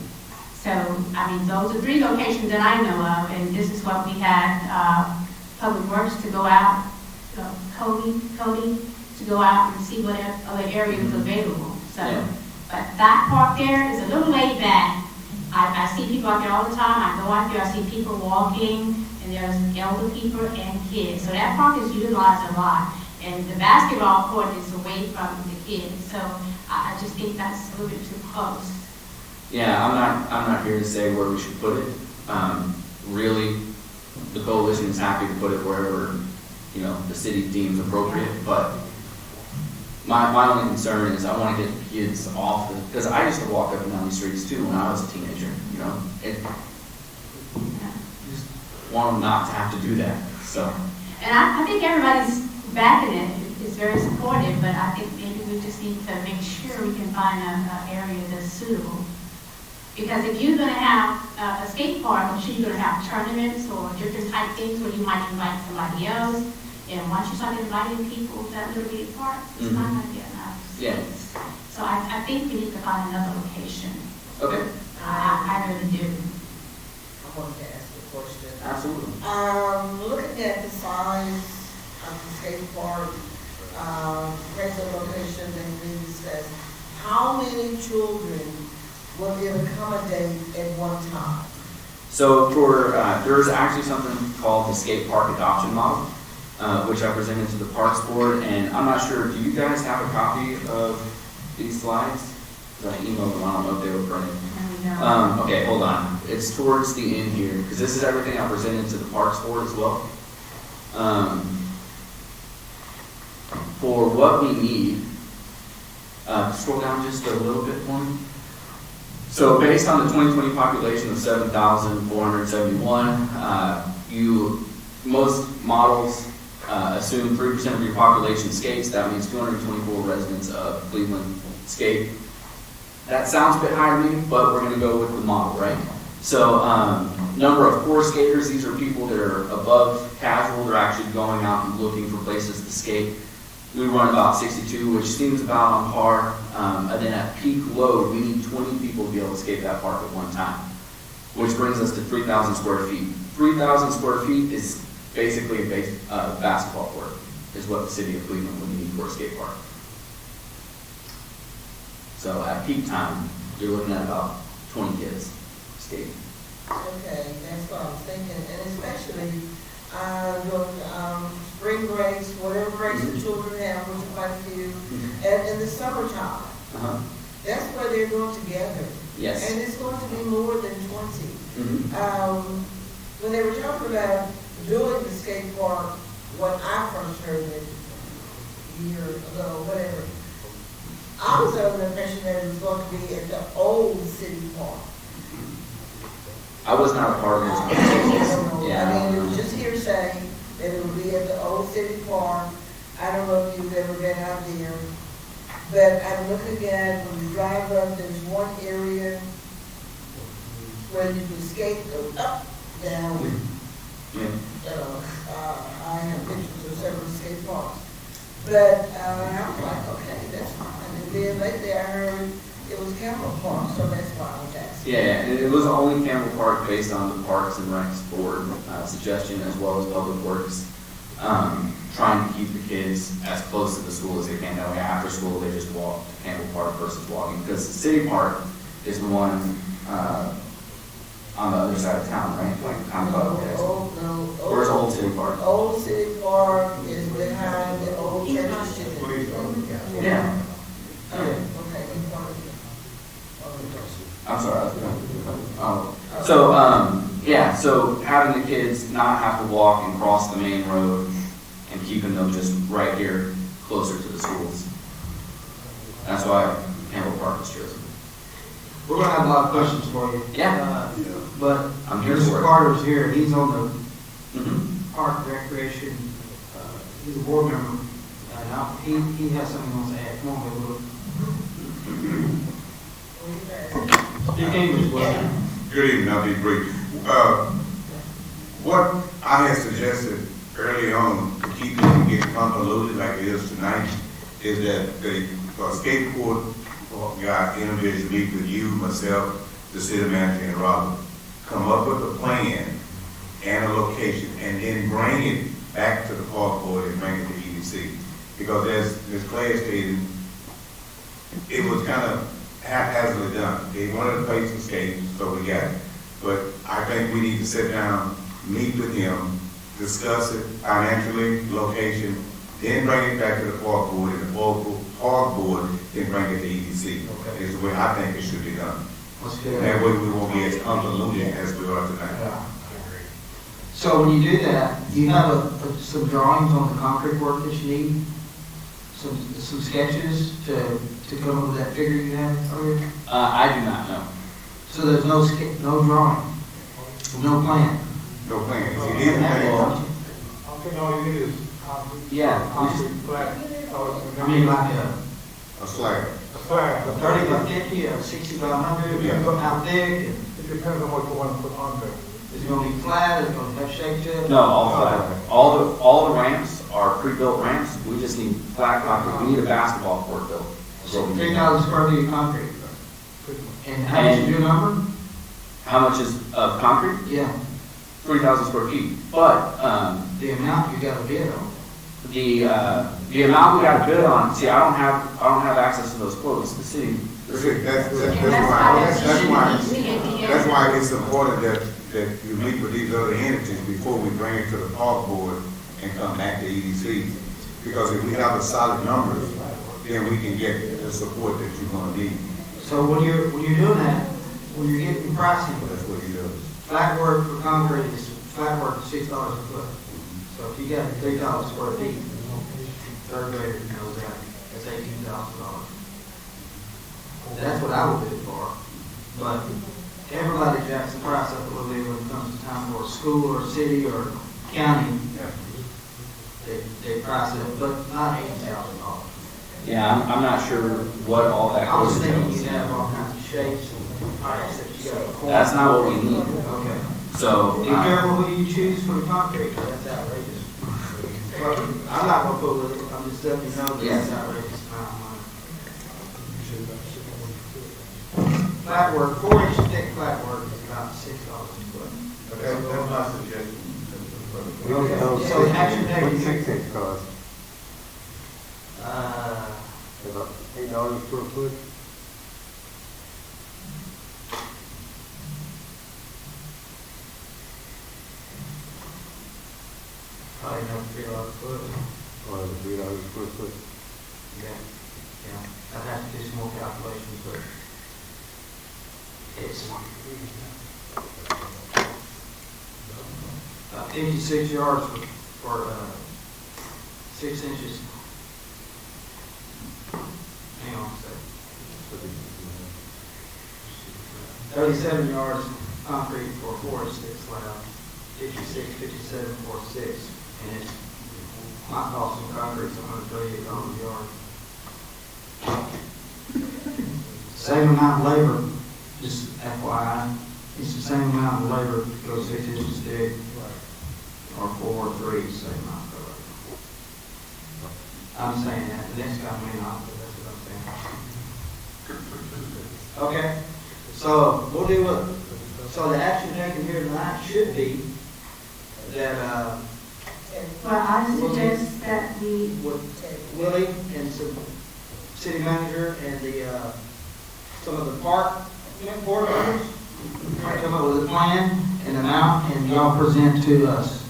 So, I mean, those are 3 locations that I know of, and this is what we had Public Works to go out, Cody, to go out and see what other areas available. So, but that park there is a little laid back. I see people out there all the time. I go out there, I see people walking, and there's elder people and kids. So that park is utilized a lot. And the basketball court is away from the kids. So I just think that's a little bit too close. Yeah, I'm not here to say where we should put it. Really, the coalition is happy to put it wherever, the city deems appropriate, but My only concern is I want to get the kids off because I used to walk up and down these streets too when I was a teenager, you know? Just want them not to have to do that, so. And I think everybody's backing it, is very supportive, but I think maybe we just need to make sure we can find an area that's suitable. Because if you're gonna have a skate park, I'm sure you're gonna have tournaments or different type things where you might invite somebody else. And once you start inviting people to that little bitty park, it's not gonna get enough space. So I think we need to find another location. Okay. I really do. I wanted to ask a question. Absolutely. Looking at the size of the skate park, regular location and being discussed, how many children will it accommodate at one time? So for, there's actually something called the skate park adoption model, which I presented to the Parks Board, and I'm not sure, do you guys have a copy of these slides? Because I emailed them, I don't know if they were printed. Okay, hold on. It's towards the end here, because this is everything I presented to the Parks Board as well. For what we need, scroll down just a little bit for me. So based on the 2020 population of 7,471, most models assume 3% of your population skates. That means 224 residents of Cleveland skate. That sounds a bit high to me, but we're going to go with the model, right? So number of core skaters, these are people that are above casual. They're actually going out and looking for places to skate. We run about 62, which seems about on par. And then at peak load, we need 20 people to be able to skate that park at one time, which brings us to 3,000 square feet. 3,000 square feet is basically a basketball court, is what the city of Cleveland would need for a skate park. So at peak time, you're looking at about 20 kids skating. Okay, that's what I was thinking, and especially during spring breaks, whatever breaks the children have, which are quite a few, and in the summertime. That's where they're going together. Yes. And it's going to be more than 20. When they were talking about doing the skate park, when I first heard it, a year ago, whatever, I was under the impression that it was going to be at the old city park. I was not a part of this. I mean, it was just hearsay that it would be at the old city park. I don't know if you've ever been out there, but I'm looking at, when you drive up, there's one area where you can skate, go up, down. I have pictures of several skate parks. But I was like, okay, that's fine. And then lately I heard it was Campbell Park, so that's why I was asking. Yeah, and it was only Campbell Park based on the Parks and Recs Board suggestion, as well as Public Works, trying to keep the kids as close to the school as they can. That way after school they just walk to Campbell Park versus walking, because the city park is the one on the other side of town, right? Like kind of where's Old City Park? Old City Park is behind the old church. Yeah. Okay. I'm sorry. So so having the kids not have to walk and cross the main road and keeping them just right here closer to the schools. That's why Campbell Park was chosen. We're gonna have a lot of questions for you. Yeah. But I'm here Mr. for it. Carter's here, he's on the Park Recreation, he's a board member. He has something he wants to add. Come on, Bill. Speak English, well. Good evening, I'll be brief. What I had suggested early on to keep it from getting convoluted like it is tonight is that the skateboard guy individually meet with you, myself, the city manager, and Robert, come up with a plan and a location, and then bring it back to the park board and bring it to EDC. Because as Ms. Clay stated, it was kind of haphazardly done. They wanted a place to skate, so we got it. But I think we need to sit down, meet with him, discuss it financially, location, then bring it back to the park board, and the park board then bring it to EDC. Okay. Is the way I think it should be done. That way we won't be as convoluted as we are tonight. Yeah. So when you do that, do you have some drawings on the concrete work that you need? some sketches to come up with that figure you have earlier? I do not know. So there's no no drawing, no plan? No plan. If you did have I think all you need is concrete. Yeah. Concrete flag. I mean, like a flag. A flag. a 30 by 50, or 60 by 100, Yeah. how thick? And It depends on what you want to put on there. is it gonna be flat, is it gonna have shape to it? No, all flat. All the ramps are pre-built ramps. We just need flat concrete. We need a basketball court built. Is what we need. 3,000 square feet of concrete. And how much is your number? How much is of concrete? Yeah, 3,000 square feet. But the amount you gotta bid on. the amount we got to bid on. See, I don't have access to those quotes. The city. That's why it's important that you meet with these other entities before we bring it to the park board and come back to EDC. Because if we have the solid numbers, then we can get the support that you're gonna need. So when you're doing that, when you're getting pricing, That's what he does. flat work for concrete is flat work is $6 a foot. So if you got 3,000 square feet, third grader knows that, that's $18,000. That's what I would bid for. But everybody jacks the price up a little bit when it comes to time for a school or city or county. They price it, but not $80,000. Yeah, I'm not sure what all that I was goes thinking to. you'd have all kinds of shapes and parts that you got. That's not what we need. Okay. So. Be careful who you choose for the concrete, 'cause that's outrageous. Well, I'm not gonna fool with it, I'm just letting you know that it's outrageous amount of money. Flat work, 4-inch thick flat work is about $6 a foot. Okay, that's my suggestion. So the action taken. What's 6-inch cost? About $8 per foot? Probably another $3 a foot. Or $3 per foot? Yeah, I'd have to do some more calculations, but it's about 56 yards for 6 inches. Hang on a second. 37 yards concrete for a 4-inch thick slab, 56, 57 for 6, and it's my cost of concrete is $138 a yard. Same amount of labor, just FYI, it's the same amount of labor to go 6 inches thick, or 4 or 3, same amount of labor. I'm saying that, the next guy may not, but that's what I'm saying. Okay, so we'll do what, so the action taken here tonight should be that, Well, I suggest that we, with Willie and some city manager and some of the park board members, come up with a plan and amount, and y'all present to us.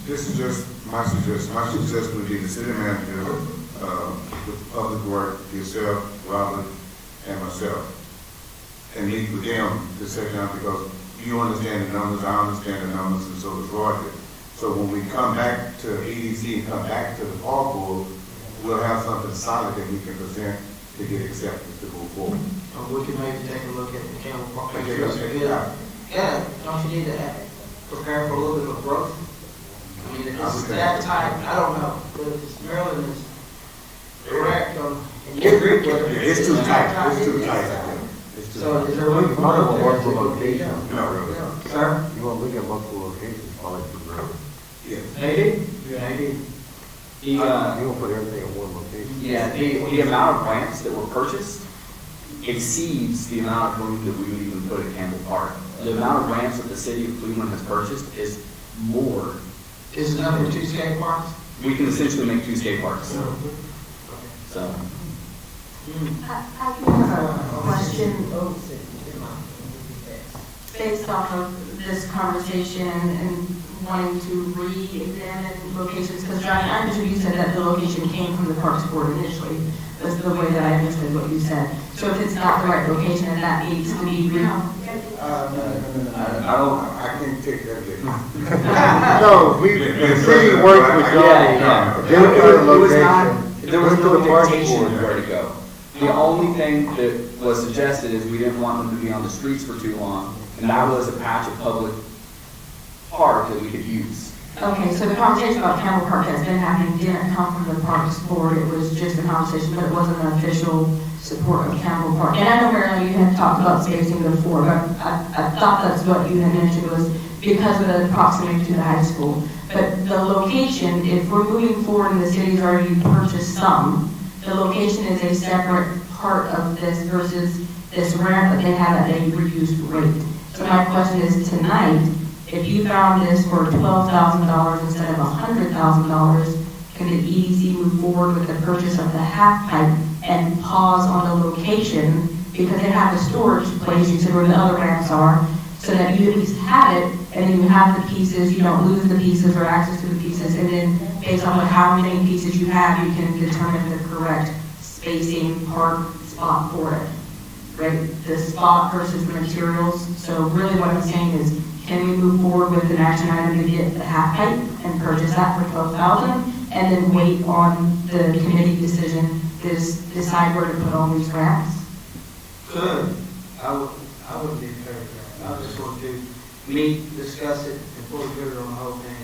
This is just my suggestion. My suggestion would be the city manager, with public work, yourself, Robert, and myself, and meet with them to sit down, because you understand the numbers, I understand the numbers, and so does Roger. So when we come back to EDC and come back to the park board, we'll have something solid that we can present to get accepted to move forward. We can maybe take a look at the Campbell Park. Yeah. Yeah, don't you need to prepare for a little bit of growth? I mean, if it's that tight, I don't know, but if Maryland is correct on, and you agree with it. It's too tight, it's too tight. So is there room for growth there? No, really. Sir? You want to look at multiple locations, probably for growth. Yeah. Maybe? Maybe. You don't put everything in one location. Yeah, the amount of ramps that were purchased exceeds the amount of room that we would even put at Campbell Park. The amount of ramps that the city of Cleveland has purchased is more. Is it enough for 2 skate parks? We can essentially make 2 skate parks. So. I do have a question based off of this conversation and wanting to re-examine locations, because Johnny, I understood you said that the location came from the Parks Board initially. That's the way that I understood what you said. So if it's not the right location, then that needs to be I can't take that yet. No, the city worked with Johnny. They went to the location. There was went to no the park dictation board. of where to go. The only thing that was suggested is we didn't want them to be on the streets for too long, and that was a patch of public park that we could use. Okay, so the conversation about Campbell Park has been happening, didn't come from the Parks Board, it was just a conversation, but it wasn't an official support of Campbell Park. And I know, Marilyn, you had talked about spacing before, but I thought that's what you had mentioned was because of the proximity to the high school. But the location, if we're moving forward and the city's already purchased some, the location is a separate part of this versus this ramp that they have at a reduced rate. So my question is tonight, if you found this for $12,000 instead of $100,000, can the EDC move forward with the purchase of the half pipe and pause on the location because they have a storage place, you said where the other ramps are, so that you at least have it and then you have the pieces, you don't lose the pieces or access to the pieces, and then based on how many pieces you have, you can determine the correct spacing park spot for it, right? The spot versus the materials. So really what I'm saying is, can we move forward with an action item to get the half pipe and purchase that for $12,000 and then wait on the committee decision to decide where to put all these ramps? Could, I wouldn't be in favor of that. I just want to meet, discuss it, and pull together on the whole thing.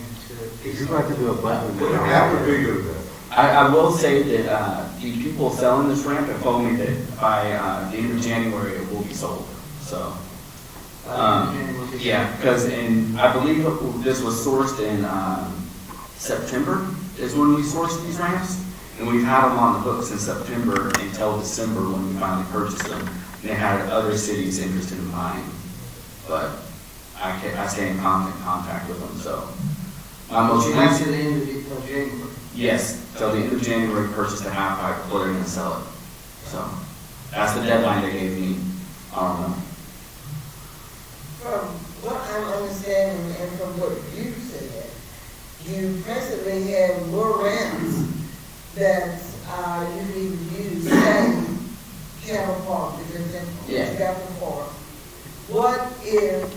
You'd like to do a budget. That would be good. I will say that the people selling this ramp have told me that by the end of January it will be sold. So, yeah, because I believe this was sourced in September is when we sourced these ramps, and we've had them on the books in September until December when we finally purchased them. And they had other cities interested in buying, but I stay in contact with them. So, my most You have to recent. the end of January. Yes, till the end of January, purchase the half pipe before they're gonna sell it. So, that's the deadline they gave me. I don't know. From what I'm understanding and from what you said, you presently have more ramps that you need to use, say, Camel Park, for example, Yeah. you got before. What if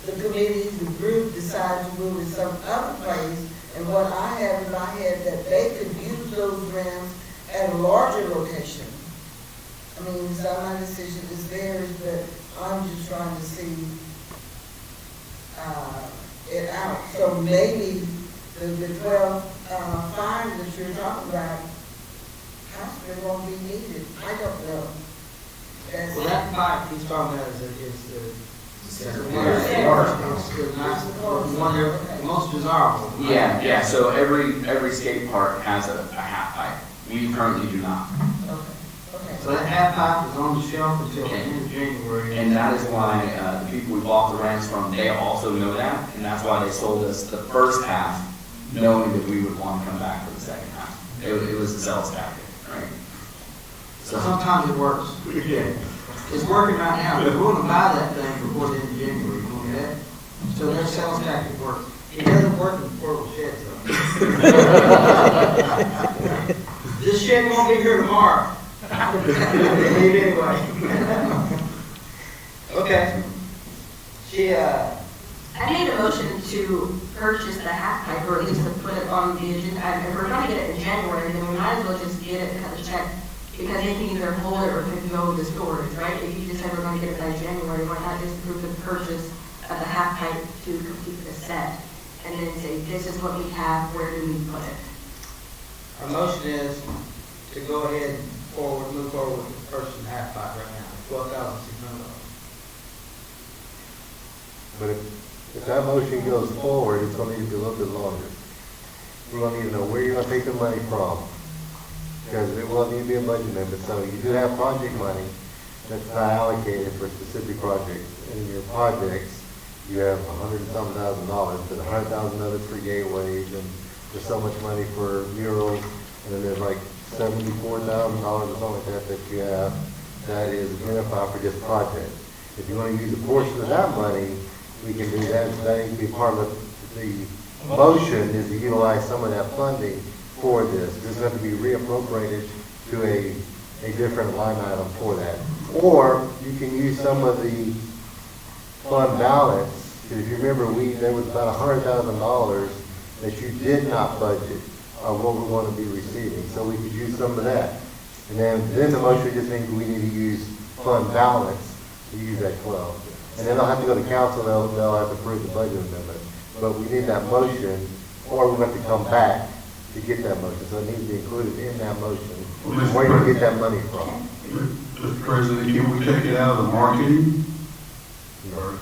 the committee, the group decides to move it some other place, and what I have in my head that they could use those ramps at a larger location? I mean, it's not my decision, it's theirs, but I'm just trying to see it out. So maybe the 12.5 that you're talking about possibly won't be needed. I don't know. Well, that pipe he's talking about is the most desirable. Yeah. So every skate park has a half pipe. We currently do not. So that half pipe is on the shelf until the end of January. And that is why the people we bought the ramps from, they also know that, and that's why they sold us the first half, knowing that we would want to come back for the second half. It was a sales tactic, right? So sometimes it works. Yeah. It's working right now. We're going to buy that thing before the end of January. You know that? So their sales tactic works. It doesn't work in portable sheds though. This shed won't be here tomorrow. Leave anyway. Okay. I made a motion to purchase the half pipe, or at least to put it on the agenda. If we're gonna get it in January, then we might as well just get it and cut the check, because they can either hold it or it can go to storage, right? If you just said we're gonna get it by January, why not just approve the purchase of the half pipe to complete the set? And then say, this is what we have, where do we put it? Our motion is to go ahead and move forward with the purchase of the half pipe right now, $12,600. But if that motion goes forward, it's gonna need to be a little bit longer. We're gonna need to know where you're gonna take the money from, because it will need to be a budget amendment. So you do have project money that's not allocated for specific projects. In your projects, you have $100-some thousand, but $100,000 of it for gateways, and there's so much money for murals, and then there's like $74,000 or something like that that you have that is identified for this project. If you want to use a portion of that money, we can do that. That can be part of the motion, is to utilize some of that funding for this. This has to be reappropriated to a different line item for that. Or you can use some of the fund balance Because if you remember, there was about $100,000 that you did not budget of what we're going to be receiving, so we could use some of that. And then the motion just means we need to use fund balance to use that 12. And then they'll have to go to council, they'll have to approve the budget amendment. But we need that motion, or we have to come back to get that motion. So it needs to be included in that motion, where you get that money from. Mr. President, can we take it out of the marketing? Don't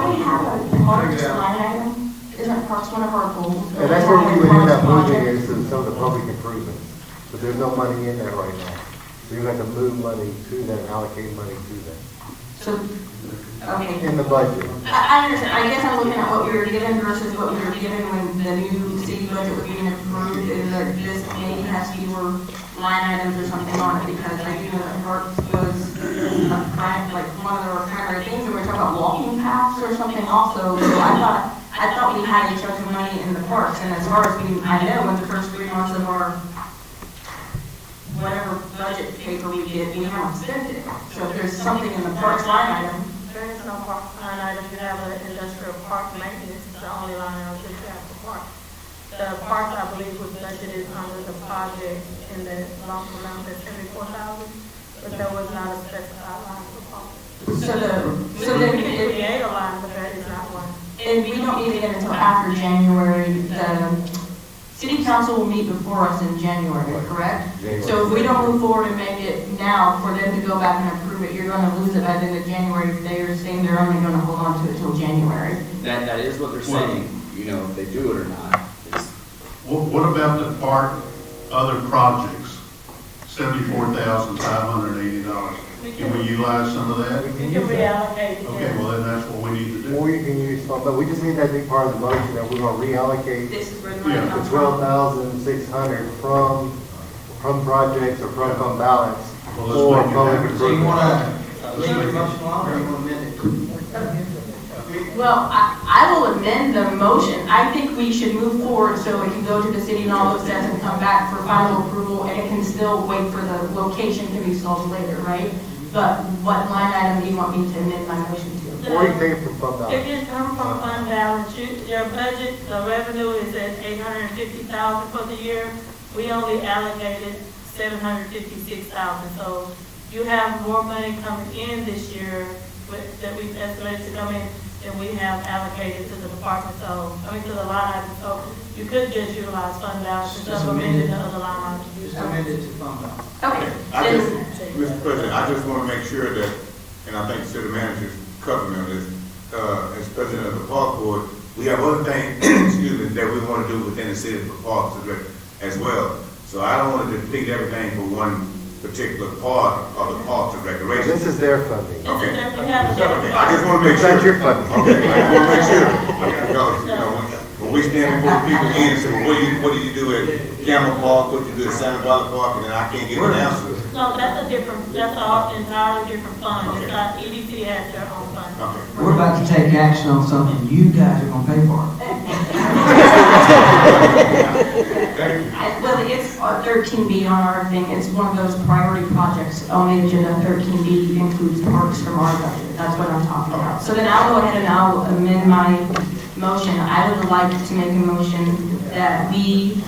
we have a parks line item? Isn't parks one of our goals? And that's where we would end up moving is to some of the public improvements. But there's no money in there right now. So you have to move money to that, allocate money to that. So, okay. In the budget. I understand. I guess I'm looking at what we were given versus what we were given when the new city budget was being approved, is that this maybe has fewer line items or something on it, because I do know that parks was like one of our primary things, and we were talking about walking paths or something also. So I thought we had a chunk of money in the parks, and as far as I know, in the first 3 months of our whatever budget paper we get, we haven't spent it. So if there's something in the parks line item. There is no park line item. You have an industrial park maintenance, it's the only line item that you have for park. The parks, I believe, was budgeted under the project in the lump amount that's $74,000, but there was not a specified line for parks. So then We can create a line, but that is not one. And we don't need to get until after January. The city council will meet before us in January, correct? January. So if we don't move forward and make it now, for them to go back and approve it, you're gonna lose it by the end of January. If they are saying they're only gonna hold on to it till January. That is what they're saying, you know, if they do it or not. What about the park, other projects? $74,580. Can we utilize some of that? You can reallocate it. Okay, well then that's what we need to do. Or you can use fund, but we just need that to be part of the motion that we're going to reallocate This is where the money Yeah. the comes from. 12,600 from projects or from fund balance Well, for let's make it public happen. So you improvement. wanna leave your motion alone, or you wanna amend it? Well, I will amend the motion. I think we should move forward so it can go to the city and all those steps and come back for final approval, and it can still wait for the location to be solved later, right? But what line item do you want me to amend my motion to? Or you can take it from fund If balance. it comes from fund balance, your budget, the revenue is at $850,000 for the year. We only allocated $756,000. So you have more money coming in this year that we've estimated to come in than we have allocated to the department. So, to the line item. So you could just utilize fund balance instead of amending the other line items. Just amend it to fund balance. Okay. I just, Mr. President, I just want to make sure that, and I think the city manager's covering on this, as president of the park board, we have other things, excuse me, that we want to do within the city for parks as well. So I don't want to defeat everything for one particular part of the parks and recreation. This is their funding. Okay. We have a different. I just want to make It's sure. not your funding. Okay, I just want to make sure. Because, you know, when we stand before people in and say, well, what do you do at Campbell Park, what do you do at Santa Barbara Park, and then I can't get an answer. No, that's an entirely different fund. It's not, EDC has their own fund. Okay. We're about to take action on something you guys are gonna pay for. Well, it's 13B on our thing. It's one of those priority projects on the agenda. 13B includes parks from our budget. That's what I'm talking about. So then I'll go ahead and I'll amend my motion. I would like to make a motion that we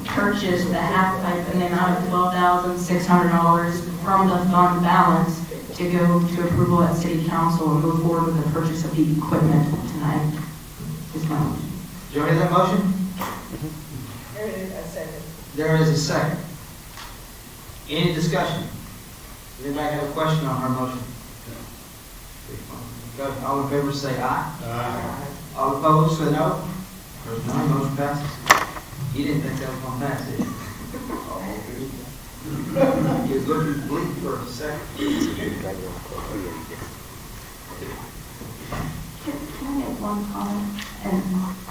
purchase the half pipe in the amount of $12,600 from the fund balance to go to approval at city council and move forward with the purchase of the equipment tonight. Is my motion. Do you hear that motion? There it is, I said it. There is a second. Any discussion? Anybody have a question on her motion? Okay, all in favor say aye. Aye. All opposed say no. There's none, motion passes. You didn't think that was gonna pass, did you? You was looking bleak for a second. Can I make one comment? And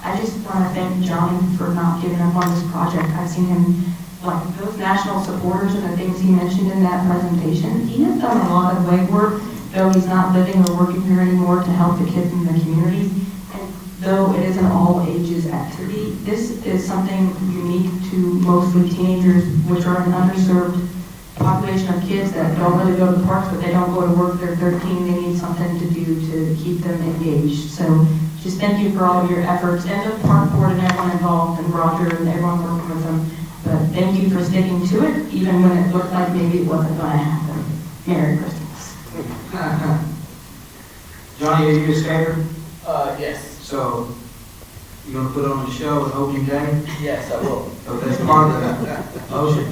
I just want to thank John for not giving up on this project. I've seen him, like, those national supporters and the things he mentioned in that presentation. He has done a lot of legwork, though he's not living or working here anymore, to help the kids in the community. And though it is an all-ages activity, this is something unique to mostly teenagers, which are an underserved population of kids that don't really go to the parks, but they don't go to work. They're 13. They need something to do to keep them engaged. So just thank you for all of your efforts, and the park board and everyone involved, and Roger and everyone working with them. But thank you for sticking to it, even when it looked like maybe it wasn't going to happen. Merry Christmas. Johnny, are you a skater? Yes. So, you gonna put on the show with opening day? Yes, I will. So that's part of the motion?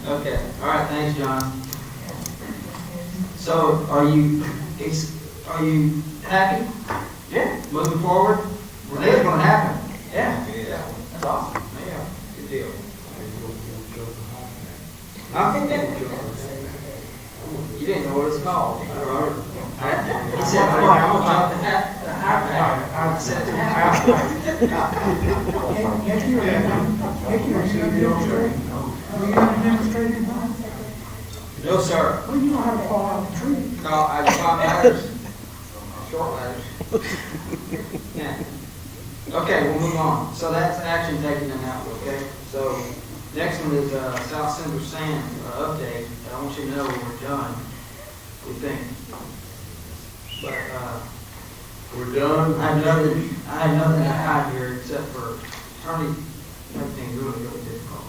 Okay, all right, thanks, John. So, are you happy? Yeah. Moving forward? Well, it's gonna happen. Yeah. That's awesome. Yeah, good deal. You didn't know what it's called, Robert. He said, I'm gonna jump the high. I said, no, sir. Well, you know how to fall out of the tree. No, I climb ladders. Short ladders. Yeah. Okay, we'll move on. So that's action taken in that one, okay? So next one is South Central Sand update. I want you to know when we're done, we think. But We're done. I had nothing to hide here except for attorney, everything really difficult.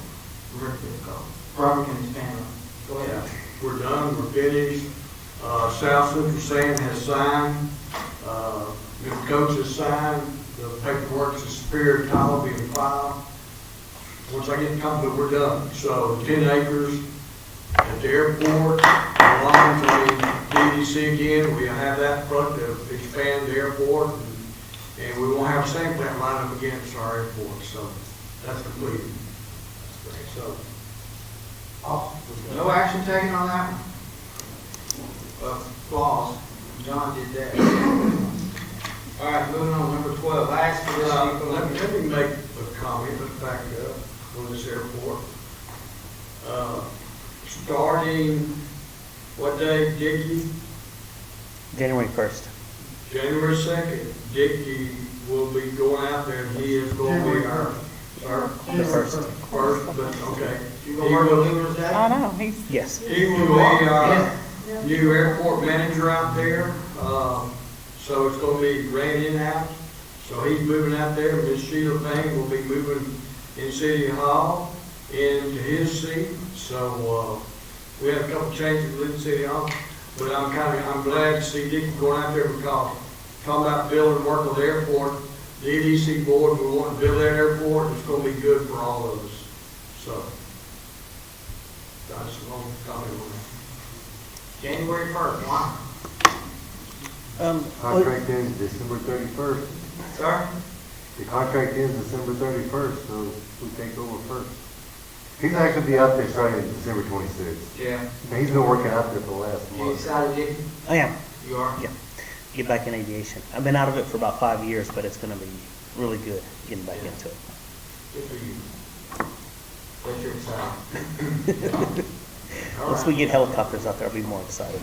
Really difficult. Robert can expand on it. Go ahead. We're done, we're finished. South Central Sand has signed, the coach has signed, the paperwork is Superior Title being filed. Once I get the copy, we're done. So 10 acres at the airport, belongs to the EDC again. We have that front to expand the airport, and we won't have a sand plant line up against our airport, so that's completed. So, No action taken on that one? Clause. John did that. All right, moving on, number 12. I asked for this. let me make a comment, let's back up on this airport. Starting, what day, Dickie? January 1st. January 2nd, Dickie will be going out there, and he is going to be our The first. first, but okay. You gonna work with Lumer's Day? I know, he's. Yes. He will be our new airport manager out there, so it's gonna be ran in-house. So he's moving out there, Miss Sheila Payne will be moving in City Hall into his seat. So, we had a couple changes within City Hall, but I'm glad to see Dickie going out there because talking about building, work with the airport, the EDC board, we want to build that airport, it's gonna be good for all of us. So, that's a long comment on that. January 1st, why? Contract ends December 31st. Sorry? The contract ends December 31st, so we take over first. He's actually be out there starting December 26th. Yeah. And he's been working out there for the last You month. excited, Dick? I am. You are? Yeah. Get back in aviation. I've been out of it for about 5 years, but it's going to be really good getting back into it. Good for you. Bet you're excited. Once we get helicopters out there, I'll be more excited.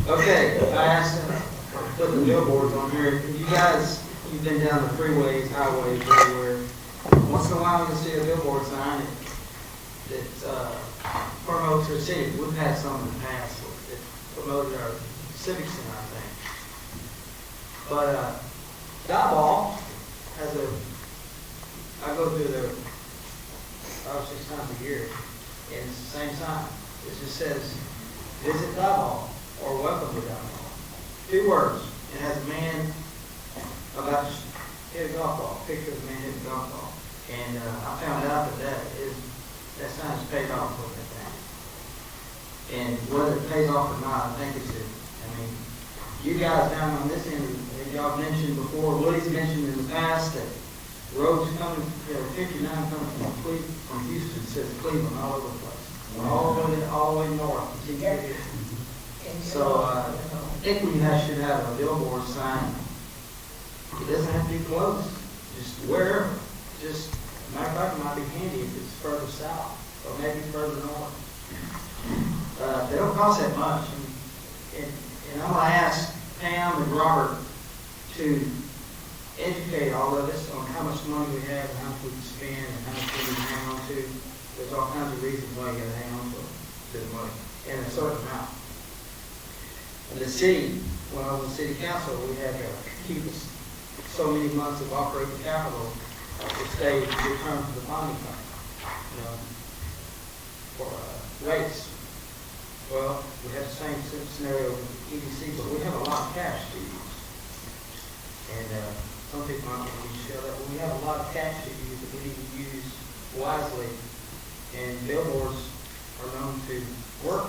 Okay, I asked them, put the billboards on here. You guys, you've been down the freeways, highways, everywhere. Once in a while, you'll see a billboard sign that promotes our city. We've had some in the past that promoted our civic center, I think. But Diboll has I go through there 5 or 6 times a year, and it's the same sign. It just says, visit Diboll, or welcome to Diboll. 2 words. It has a man about to hit a golf ball, picture of a man hitting a golf ball. And I found out that sign is paid off with that thing. And whether it pays off or not, I think you guys down on this end, y'all mentioned before, Woody's mentioned in the past that roads coming, 59 coming from Houston, says Cleveland all over the place. All the way north. So I think we should have a billboard sign. It doesn't have to be close, just wherever. Just, matter of fact, it might be handy if it's further south, or maybe further north. They don't cost that much. And And I'm gonna ask Pam and Robert to educate all of us on how much money we have and how much we can spend and how much we can hang on to. There's all kinds of reasons why you gotta hang on to the money in a certain amount. In the city, when I was in city council, we had to keep us so many months of operating capital to stay returned to the bonding fund, you know, for rates. Well, we have the same scenario with EDC, but we have a lot of cash to use. And some people might want to share that, but we have a lot of cash to use that we need to use wisely. And billboards are known to work.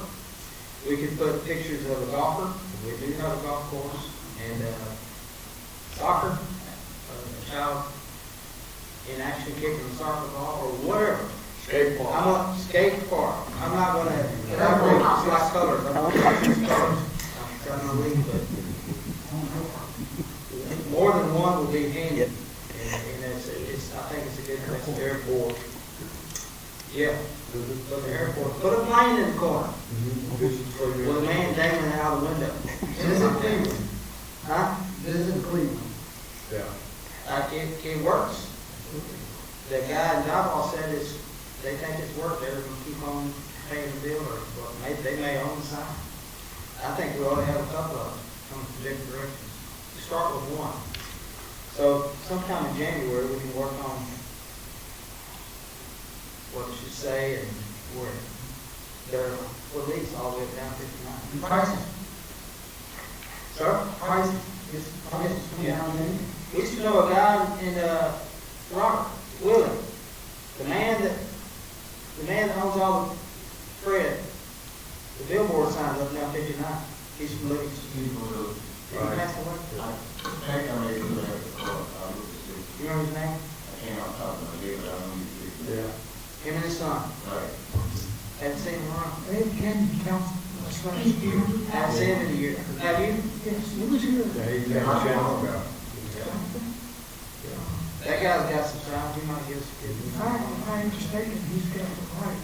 We could put pictures of a golfer, we do have a golf course, and soccer, a child in action kicking a soccer ball, or whatever. Skate park. I'm a skate park. I'm not going to elaborate like colors. I'm not going to choose colors. I'm trying to leave, but more than one will be handy. And it's, I think it's a good place. Airport. Yeah. Put the airport. Put a plane in the corner. With a man dangling out the window. Visit Cleveland. Huh? Visit Cleveland. Yeah. It works. The guy in Davos said they think it's worked. They're going to keep on paying the bill, or maybe they may own the sign. I think we ought to have a couple of them coming from different directions. Start with one. So sometime in January we can work on what it should say and where they're released all the way down 59. Prices. Sir? Prices. It's prices come down there. We used to know a guy in Robert, Willie, the man that owns all the Fred, the billboard signs up down 59. He's from Leeds. He passed away. You remember his name? Yeah. Him and his son. Right. Haven't seen him around. They came to council last year. Haven't seen him in a year. Have you? Yes, it was here. Yeah, he's got a channel about. That guy's got some sound. He might give us a good. In fact, if I am mistaken, he's got it right.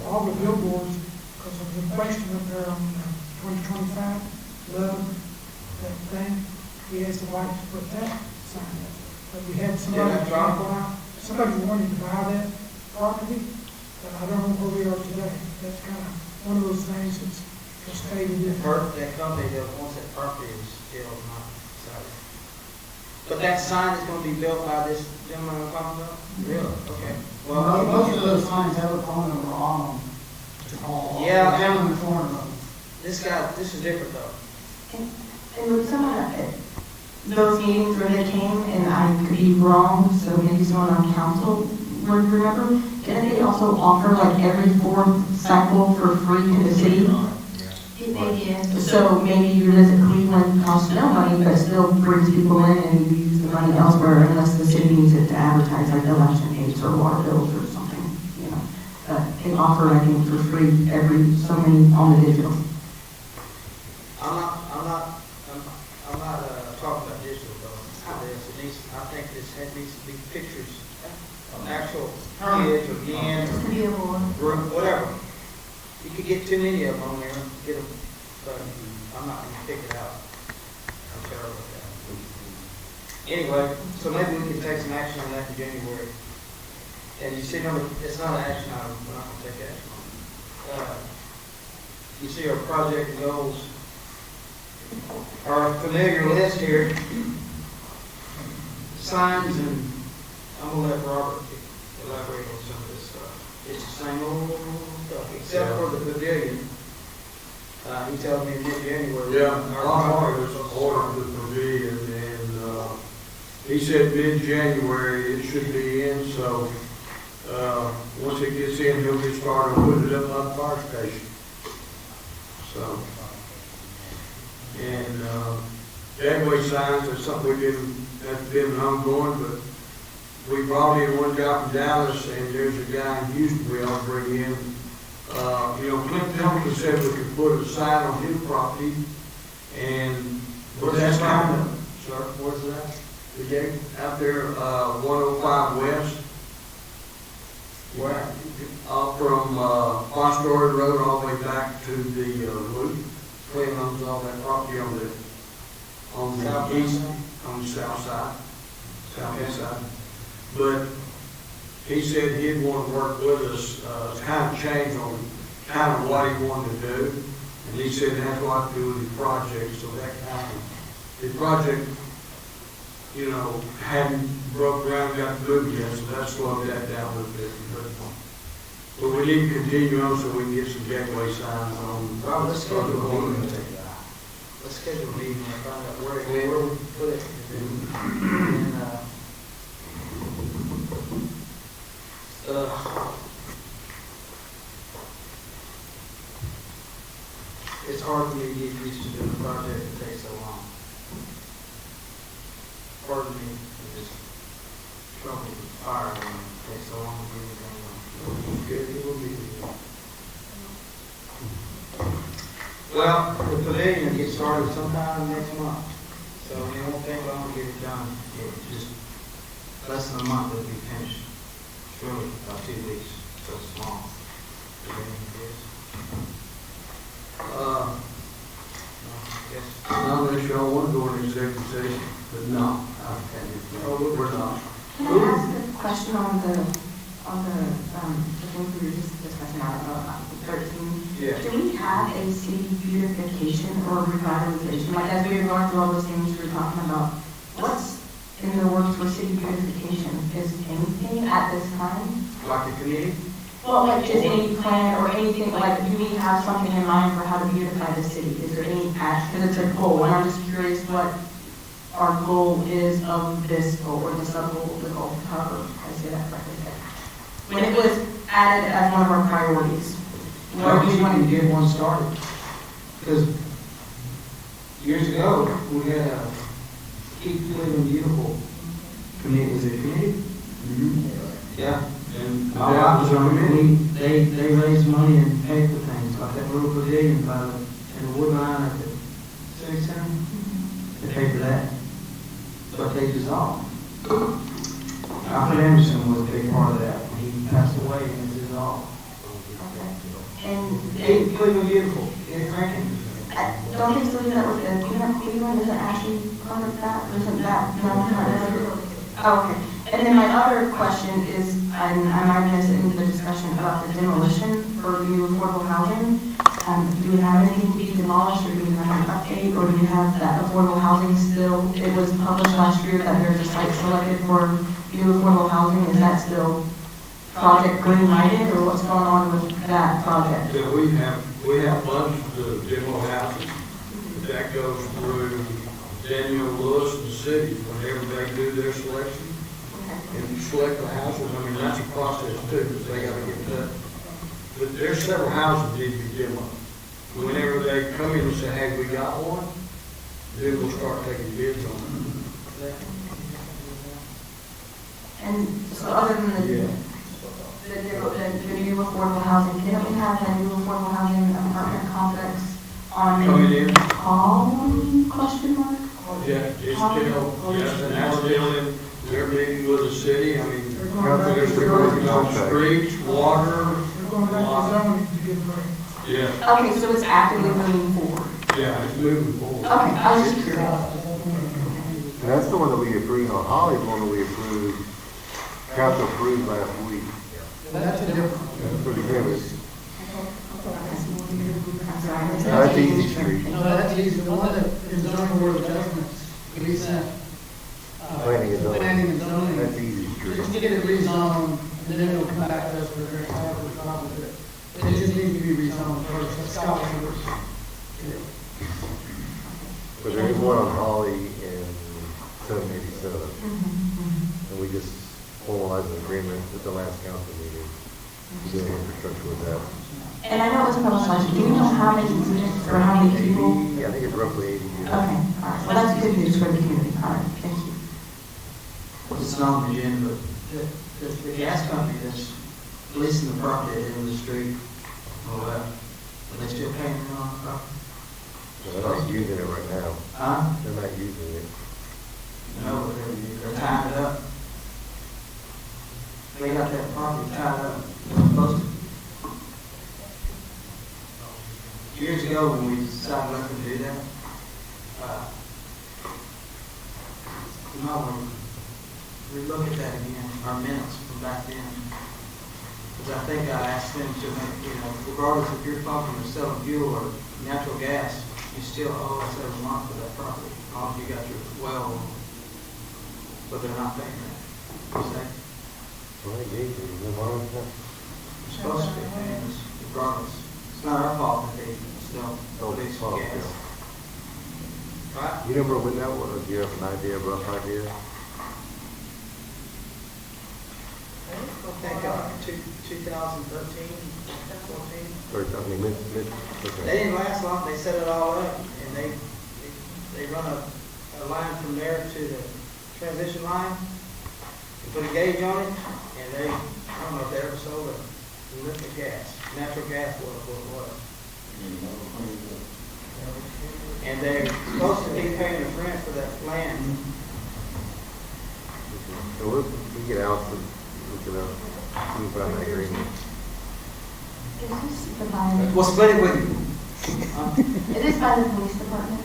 All the billboards, because of the question up there on 2025, love, that thing, he has the right to put that sign up. But we had somebody wanted to buy that property, but I don't know where we are today. That's kind of one of those things that's frustrating. That company that wants that property is still not decided. But that sign is going to be built by this gentleman I'm talking about? Really? Okay. Well, most of those signs have a phone number on them. Yeah. Down in the corner of them. This is different though. And with someone at those meetings where they came, and I could be wrong, so maybe someone on council would remember, didn't they also offer like every fourth cycle for free to the city? So maybe your visit Cleveland costs no money, but still brings people in and you use the money elsewhere unless the city needs it to advertise like election aids or water bills or something, you know. They offer, I think, for free every so many on the digital. I'm not talking about digital though. I think this needs to be pictures of actual kids or games or whatever. You could get too many of them on there, get them, but I'm not going to pick it out. I'm terrible at that. Anyway, so maybe we can take some action on that in January. And you see, remember, it's not an action item, we're not going to take action on it. You see our project goals, our familiar list here, signs, and I'm going to let Robert elaborate on some of this stuff. It's the same old stuff, except for the pavilion. He tells me in mid-January. Yeah, our was ordered the pavilion, and he said mid-January it should be in, so once it gets in, he'll get started on putting it up on the fire station. So, and gateway signs, that's something that's been ongoing, but we brought in one guy from Dallas, and there's a guy in Houston we ought to bring in. Clint Templeton said we could put a sign on his property, and but that's kind of, sir, where's that? The gate out there, 105 West. Where? From Fostoria Road all the way back to the loop. Clem owns all that property on the east, on the south side, southeast side. But he said he'd want to work with us, kind of change on kind of what he wanted to do. And he said it has a lot to do with the project, so that kind of, the project, you know, hadn't broke ground, got moved yet, so that slowed that down a little bit. But we need to continue on so we can get some gateway signs on. Well, let's schedule a meeting. Let's schedule a meeting and find out where we put it. It's hard for me to get used to doing a project that takes so long. Pardon me, I just trouble with fire when it takes so long to get anything done. Well, the pavilion gets started sometime next month, so it won't take long to get it done. It's just less than a month it'll be finished. It's really about 2 weeks, so small. Pavilion is. Unless y'all want to go into executive session, but no, we're not. Can I ask a question on the thing we were just discussing about 13? Yeah. Do we have a city beautification or revitalization? Like as we were going through all those things we were talking about, what's in the works for city beautification? Is anything at this time? Like the committee? Well, like just any plan or anything, like do we have something in mind for how to beautify the city? Is there any action? Because it's a goal, and I'm just curious what our goal is of this goal, or the sub-goal of the goal, however I say that correctly. When it was added as one of our priorities. Well, we wanted to get one started. Because years ago, we had a Keep Cleveland Beautiful committee. Was it a committee? Mm-hmm. Yeah. And my wife was on the committee. They raised money and paid for things, like that little pavilion by the, in the wood line at the civic center. They paid for that. But they dissolved. Alfred Anderson was a big part of that. He passed away and it dissolved. And Keep Cleveland Beautiful. It's cranking. don't they still do that with the Cleveland? Is it actually part of that? Or isn't that? No, oh, okay. And then my other question is, and I might miss it in the discussion about the demolition for new affordable housing. Do we have anything to be demolished, or do we have an update, or do we have that affordable housing still? It was published last year that there's a site selected for new affordable housing. Is that still project green lighted, or what's going on with that project? Yeah, we have bunches of demo houses. That goes through Daniel Lewis and the city whenever they do their selection. And you select the houses, I mean, that's a process too, because they gotta get that. But there's several houses that need to be demoed. Whenever they come in and say, hey, we got one, then we'll start taking bids on it. And so other than the new affordable housing, didn't we have a new affordable housing apartment complex on Coming in. Column, question mark? Yeah, it's still, yes, and that's still in, they're meeting with the city, I mean, there's the working on streets, water. Yeah. Okay, so it's actively moving forward. Yeah, it's moving forward. Okay, I was just curious. And that's the one that we approved on Holly's one that we approved, council approved last week. That's a different. That's pretty good. I'm sorry. That's Easy Street. No, that's easy. The one that is zoning board of adjustments, we sent. Planning and zoning. Planning and zoning. That's Easy Street. Just to get it rezoned, and then it'll come back to us for very happy problem with it. It just needs to be rezoned first, that's Scott Chambers. But there's one on Holly in 787. And we just formalized an agreement with the last council meeting to do infrastructure with that. And I know it was published last year. Do you know how many units or how many people? Yeah, I think it's roughly 80 units. Okay, all right. Well, that's good news for the community. All right, thank you. It's not on the agenda, but the gas company that's leasing the property at the end of the street, all that, are they still paying it on the property? They're not using it right now. Huh? They're not using it. No, they're tying it up. They got that property tied up, they're supposed to. years ago when we decided to let them do that, you might want to relook at that again, our minutes from back then. Because I think I asked them to make, regardless if you're talking to selling fuel or natural gas, you still owe us every month for that property, as long as you got your well, but they're not paying that. You say? Well, they gave you, you know, You're supposed to be paying us regardless. It's not our fault that they still produce gas. Right? You remember when that was? Do you have an idea, rough idea? I think 2013, 14. Or, I mean, okay. They didn't last long. They set it all up, and they run a line from there to the transition line. They put a gauge on it, and I don't know if they ever sold a liquid gas. Natural gas was what it was. And they're supposed to be paying us rent for that land. So we get out and look it up, see about that agreement. Is this the by? We'll split it with you. Is this by the police department?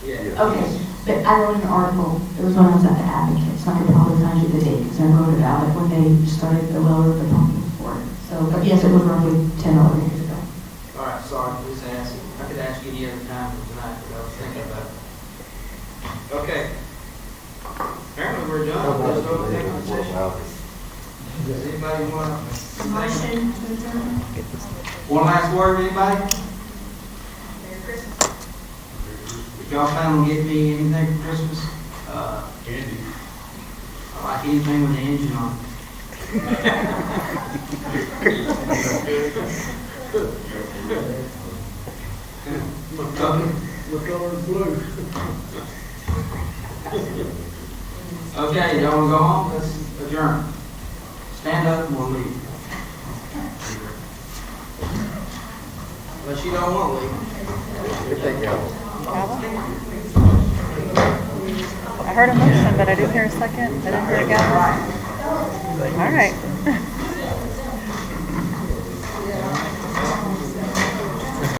Yeah. Okay, but I wrote an article, it was when I was at the Advocate, so I could probably find you the date, because I wrote about it when they started the lower the pumping for it. So, but yes, it was roughly 10 or 11 years ago. All right, sorry, please ask. I could ask you any other time tonight, but I was thinking about it. Okay. Apparently we're done. There's no executive session. Does anybody want to? Motion to adjourn. One last word, anybody? Merry Christmas. If y'all plan on getting me anything for Christmas, Candy. I like anything with an engine on What color is blue? Okay, y'all want to go home? Let's adjourn. Stand up and we'll leave. Unless you don't want to leave. I heard a motion, but I didn't hear a second. I didn't hear a guy. All right.